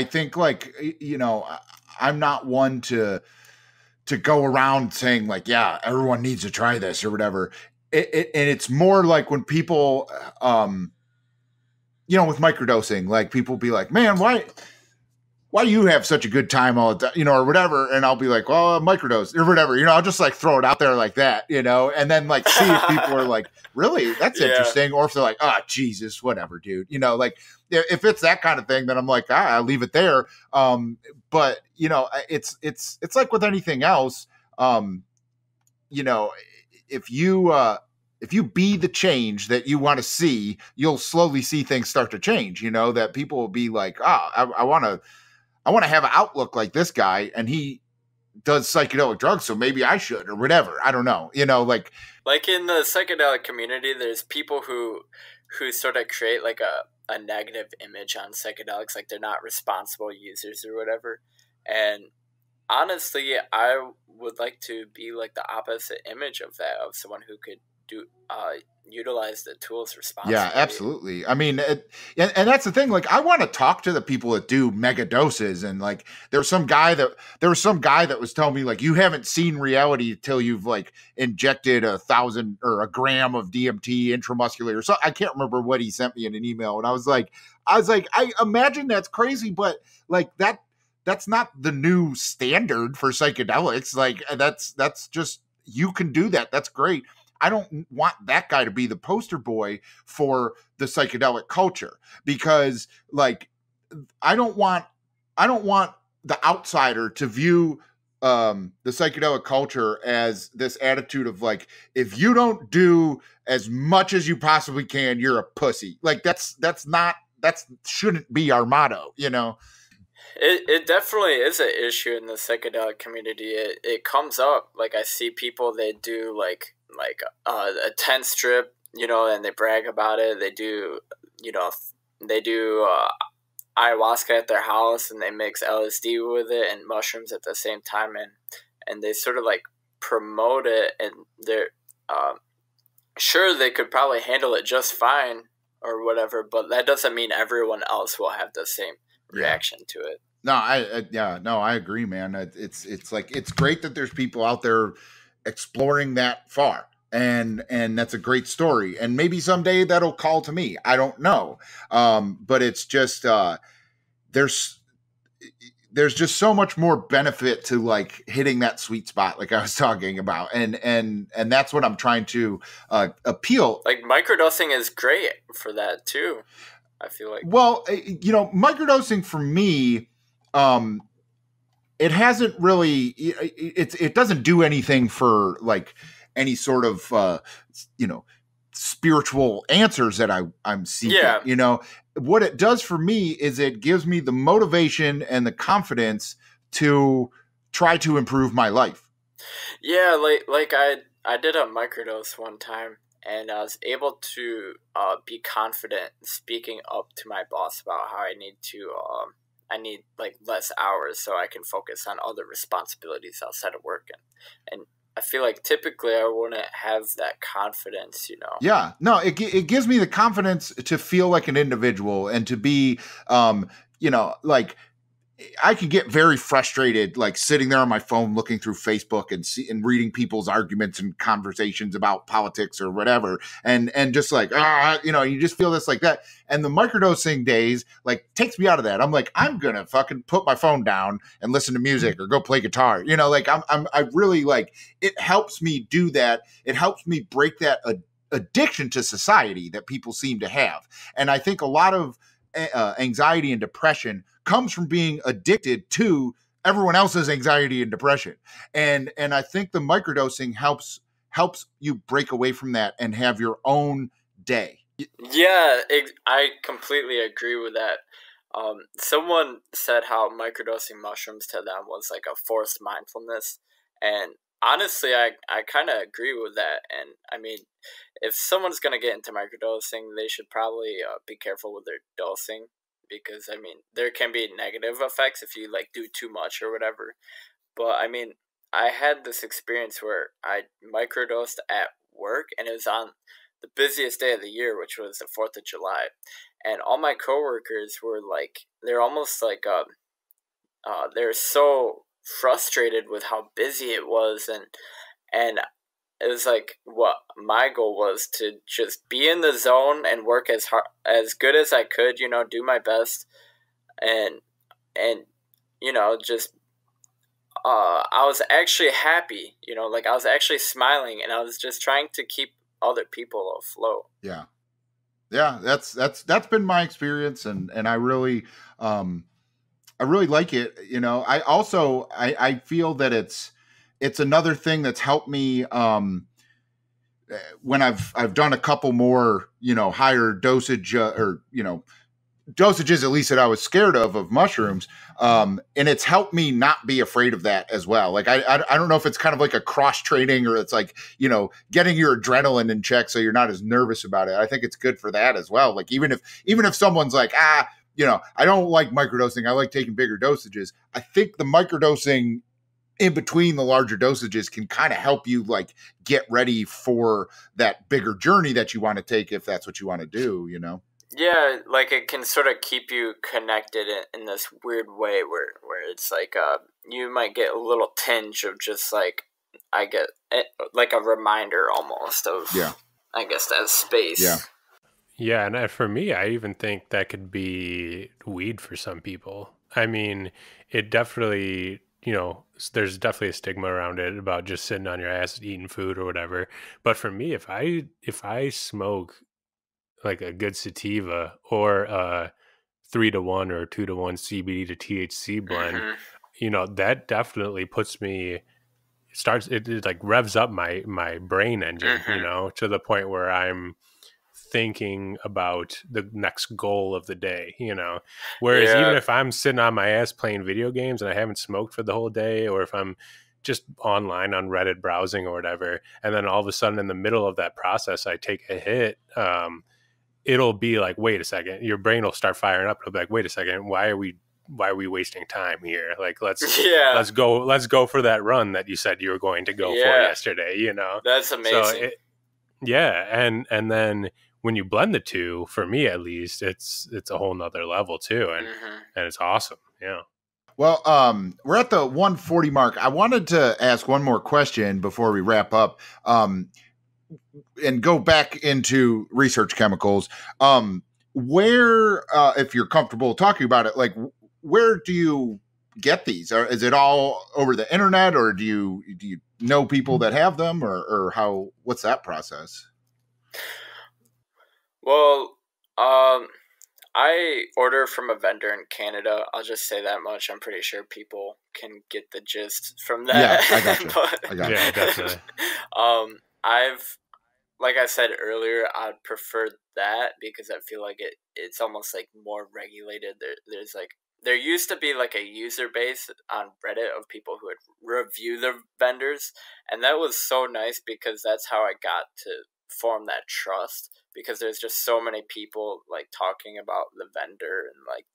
think I'm not one to go around saying everyone needs to try this or whatever. And it's more like when people, with microdosing, people be like, man, why do you have such a good time all the time, or whatever? And I'll be like, well, microdose or whatever, I'll just throw it out there like that, and then see if people are like, really, that's interesting. Or if they're like, oh, Jesus, whatever, dude, if it's that kind of thing, then I'm like, I'll leave it there. But it's like with anything else, if you be the change that you want to see, you'll slowly see things start to change, that people will be like, I want to have an outlook like this guy, and he does psychedelic drugs, so maybe I should, or whatever. I don't know. Like in the psychedelic community, there's people who sort of create a negative image on psychedelics, like they're not responsible users or whatever. And honestly, I would like to be the opposite image of that, of someone who could utilize the tools responsibly. Yeah, absolutely. I mean, and that's the thing. I want to talk to the people that do mega doses, and there was some guy that was telling me you haven't seen reality till you've injected 1,000 or a gram of DMT intramuscular. So I can't remember what he sent me in an email, and I was like, I imagine that's crazy, but that's not the new standard for psychedelics. That's just, you can do that. That's great. I don't want that guy to be the poster boy for the psychedelic culture, because I don't want the outsider to view the psychedelic culture as this attitude of if you don't do as much as you possibly can, you're a pussy. That shouldn't be our motto, It definitely is an issue in the psychedelic community. It comes up. I see people, they do a 10 strip, and they brag about it. They do, ayahuasca at their house, and they mix LSD with it and mushrooms at the same time, and they sort of promote it, and they're sure they could probably handle it just fine or whatever, but that doesn't mean everyone else will have the same reaction to it. No, I agree, man. It's great that there's people out there exploring that far. and that's a great story. And maybe someday that'll call to me. I don't know. But it's just there's just so much more benefit to like hitting that sweet spot, like I was talking about, and that's what I'm trying to appeal. Like microdosing is great for that too, I feel like. Well, microdosing for me, it hasn't really, it doesn't do anything for like any sort of spiritual answers that I'm seeking. Yeah. What it does for me is it gives me the motivation and the confidence to try to improve my life. Yeah, like I did a microdose one time, and I was able to be confident speaking up to my boss about how I need like less hours so I can focus on other responsibilities outside of work, and I feel like typically I wouldn't have that confidence, Yeah, no, it gives me the confidence to feel like an individual and to be, like I can get very frustrated, like sitting there on my phone, looking through Facebook and reading people's arguments and conversations about politics or whatever. And just like, you just feel this like that. And the microdosing days like takes me out of that. I'm like, I'm going to fucking put my phone down and listen to music or go play guitar. I really like, it helps me do that. It helps me break that addiction to society that people seem to have. And I think a lot of anxiety and depression comes from being addicted to everyone else's anxiety and depression. And I think the microdosing helps you break away from that and have your own day. Yeah, I completely agree with that. Someone said how microdosing mushrooms to them was like a forced mindfulness. And honestly, I kind of agree with that. And I mean, if someone's going to get into microdosing, they should probably be careful with their dosing. Because, I mean, there can be negative effects if you, like, do too much or whatever. But, I mean, I had this experience where I microdosed at work, and it was on the busiest day of the year, which was the 4th of July. And all my coworkers were, like, they're almost like, they're so frustrated with how busy it was. And it was like what my goal was to just be in the zone and work as good as I could, do my best. And just, I was actually happy, like I was actually smiling, and I was just trying to keep other people afloat. Yeah. Yeah. That's been my experience. And I really like it. I also, I feel that it's another thing that's helped me when I've done a couple more, higher dosage dosages, at least that I was scared of mushrooms. And it's helped me not be afraid of that as well. Like, I don't know if it's kind of like a cross training or it's like, getting your adrenaline in check so you're not as nervous about it. I think it's good for that as well. Like, even if someone's like, I don't like microdosing, I like taking bigger dosages. I think the microdosing in between the larger dosages can kind of help you like get ready for that bigger journey that you want to take, if that's what you want to do, Yeah, like it can sort of keep you connected in this weird way where it's like you might get a little tinge of just like, I get it, like a reminder almost of, I guess, that space. Yeah, and for me, I even think that could be weed for some people. I mean, it definitely, there's definitely a stigma around it about just sitting on your ass eating food or whatever. But for me, if I smoke like a good sativa or a 3-to-1 or 2-to-1 CBD to THC blend, that definitely puts me, it like revs up my brain engine, to the point where I'm thinking about the next goal of the day, whereas even if I'm sitting on my ass playing video games and I haven't smoked for the whole day, or if I'm just online on Reddit browsing or whatever, and then all of a sudden in the middle of that process I take a hit, it'll be like, wait a second, your brain will start firing up. It'll be like, wait a second, why are we wasting time here? Like, let's go for that run that you said you were going to go for yesterday, That's amazing. So and then when you blend the two, for me at least, it's a whole nother level too, and it's awesome. Yeah. Well, we're at the 140 mark. I wanted to ask one more question before we wrap up. and go back into research chemicals, where, if you're comfortable talking about it, like where do you get these? Or is it all over the internet, or do you know people that have them, or what's that process? Well, I order from a vendor in Canada. I'll just say that much. I'm pretty sure people can get the gist from that. Yeah, I got you. Yeah, definitely. Like I said earlier, I'd prefer that because I feel like it's almost like more regulated. There used to be like a user base on Reddit of people who would review the vendors, and that was so nice because that's how I got to form that trust, because there's just so many people like talking about the vendor, and like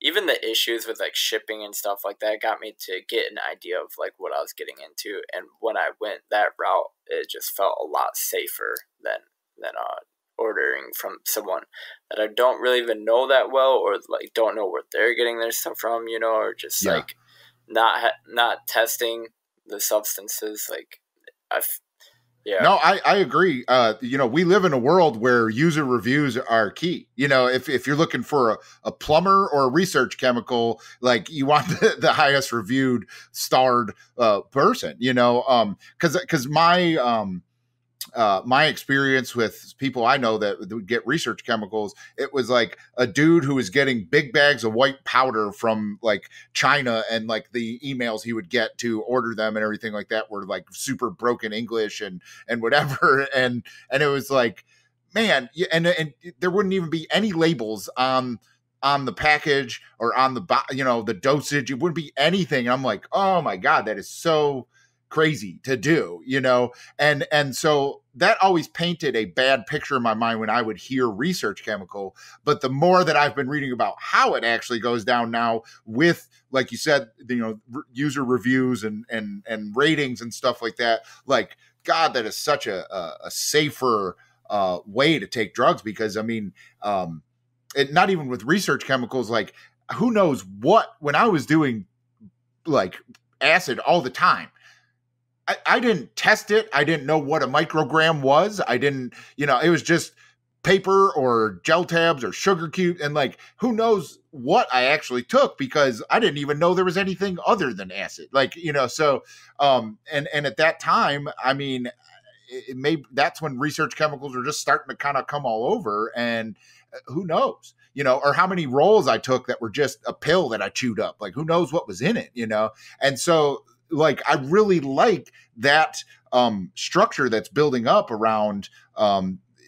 even the issues with like shipping and stuff like that got me to get an idea of like what I was getting into. And when I went that route, it just felt a lot safer than ordering from someone that I don't really even know that well, or like don't know where they're getting their stuff from, you know, or just like not testing the substances. Like yeah. No, I agree. You know, we live in a world where user reviews are key. You know, if you're looking for a plumber or a research chemical, like you want the highest reviewed starred person, you know, because my experience with people I know that would get research chemicals, it was like a dude who was getting big bags of white powder from like China, and like the emails he would get to order them and everything like that were like super broken English and whatever. And it was like, man, and there wouldn't even be any labels on the package or on the dosage. It wouldn't be anything. And I'm like, oh my God, that is so crazy to do, you know? And so that always painted a bad picture in my mind when I would hear research chemical. But the more that I've been reading about how it actually goes down now with, like you said, you know, user reviews and ratings and stuff like that, like, God, that is such a safer way to take drugs. Because I mean, not even with research chemicals, like who knows what, when I was doing like acid all the time, I didn't test it. I didn't know what a microgram was. I didn't, you know, it was just paper or gel tabs or sugar cube. And like, who knows what I actually took, because I didn't even know there was anything other than acid. Like, you know, so, and at that time, I mean, that's when research chemicals are just starting to kind of come all over, and who knows, you know, or how many rolls I took that were just a pill that I chewed up. Like, who knows what was in it, you know? And so, like, I really like that structure that's building up around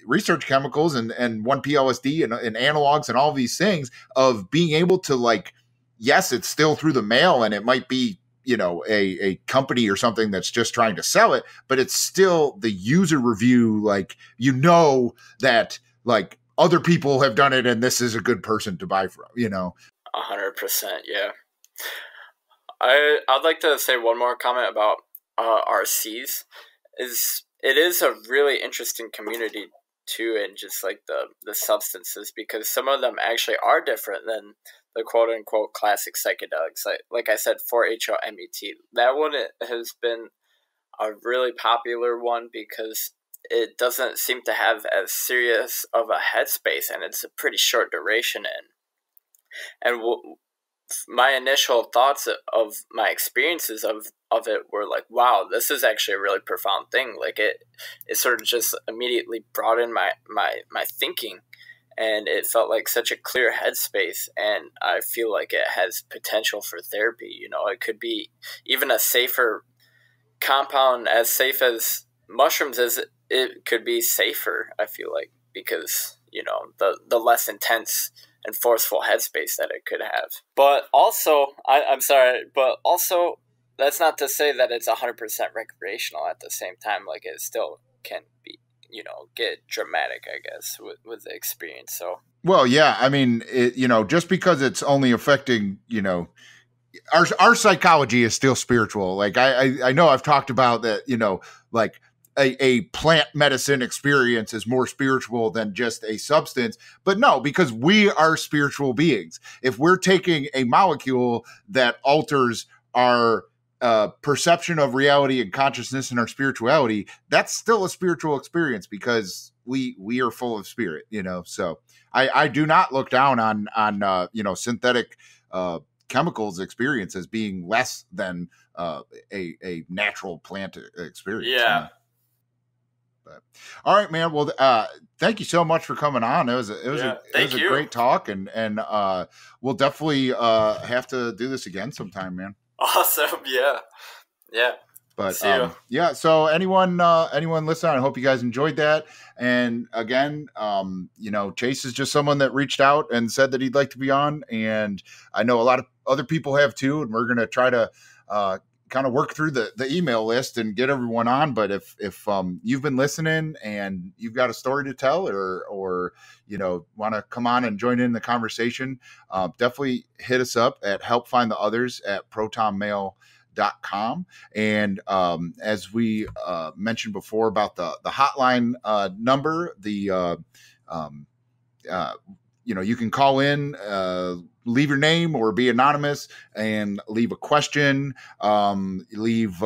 research chemicals and 1-PLSD and analogs and all these things, of being able to, like, yes, it's still through the mail and it might be, you know, a company or something that's just trying to sell it, but it's still the user review. Like, you know, that like other people have done it and this is a good person to buy from, you know? 100%. Yeah. I'd like to say one more comment about RCs. It is a really interesting community too, and just like the substances, because some of them actually are different than the quote unquote classic psychedelics. Like I said, 4-HO-MET. That one has been a really popular one because it doesn't seem to have as serious of a headspace, and it's a pretty short duration. And my initial thoughts of my experiences of it were like, wow, this is actually a really profound thing. Like it sort of just immediately broadened my thinking, and it felt like such a clear headspace. And I feel like it has potential for therapy. You know, it could be even a safer compound, as safe as mushrooms is. It could be safer, I feel like, because, you know, the less intense and forceful headspace that it could have. But also, I'm sorry, but also that's not to say that it's 100% recreational at the same time. Like, it still can be, you know, get dramatic, I guess, with the experience. So, well, yeah, I mean, you know, just because it's only affecting, you know, our psychology is still spiritual. Like I know I've talked about that, you know, like a plant medicine experience is more spiritual than just a substance, but no, because we are spiritual beings. If we're taking a molecule that alters our perception of reality and consciousness and our spirituality, that's still a spiritual experience because we are full of spirit, So I do not look down on synthetic chemicals experience as being less than a natural plant experience. Yeah. But, all right, man. Well, thank you so much for coming on. It was a great talk, and we'll definitely have to do this again sometime, man. Awesome. Yeah. But so anyone listening, I hope you guys enjoyed that. And again, Chase is just someone that reached out and said that he'd like to be on, and I know a lot of other people have too, and we're gonna try to kind of work through the email list and get everyone on. But if you've been listening and you've got a story to tell or want to come on and join in the conversation, definitely hit us up at helpfindtheothers@protonmail.com. And as we mentioned before about the hotline number, you can call in, leave your name or be anonymous and leave a question, leave,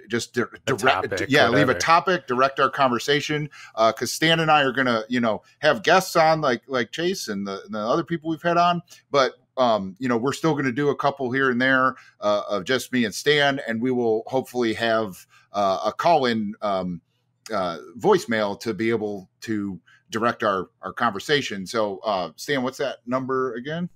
just leave a topic, direct our conversation. Cause Stan and I are going to, have guests on like Chase and the other people we've had on, but we're still going to do a couple here and there, of just me and Stan, and we will hopefully have, a call-in, voicemail to be able to direct our conversation. So, Stan, what's that number again?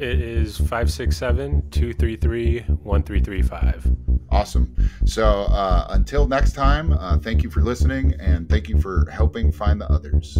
It is 567-233-1335. Awesome. So until next time, thank you for listening, and thank you for helping find the others.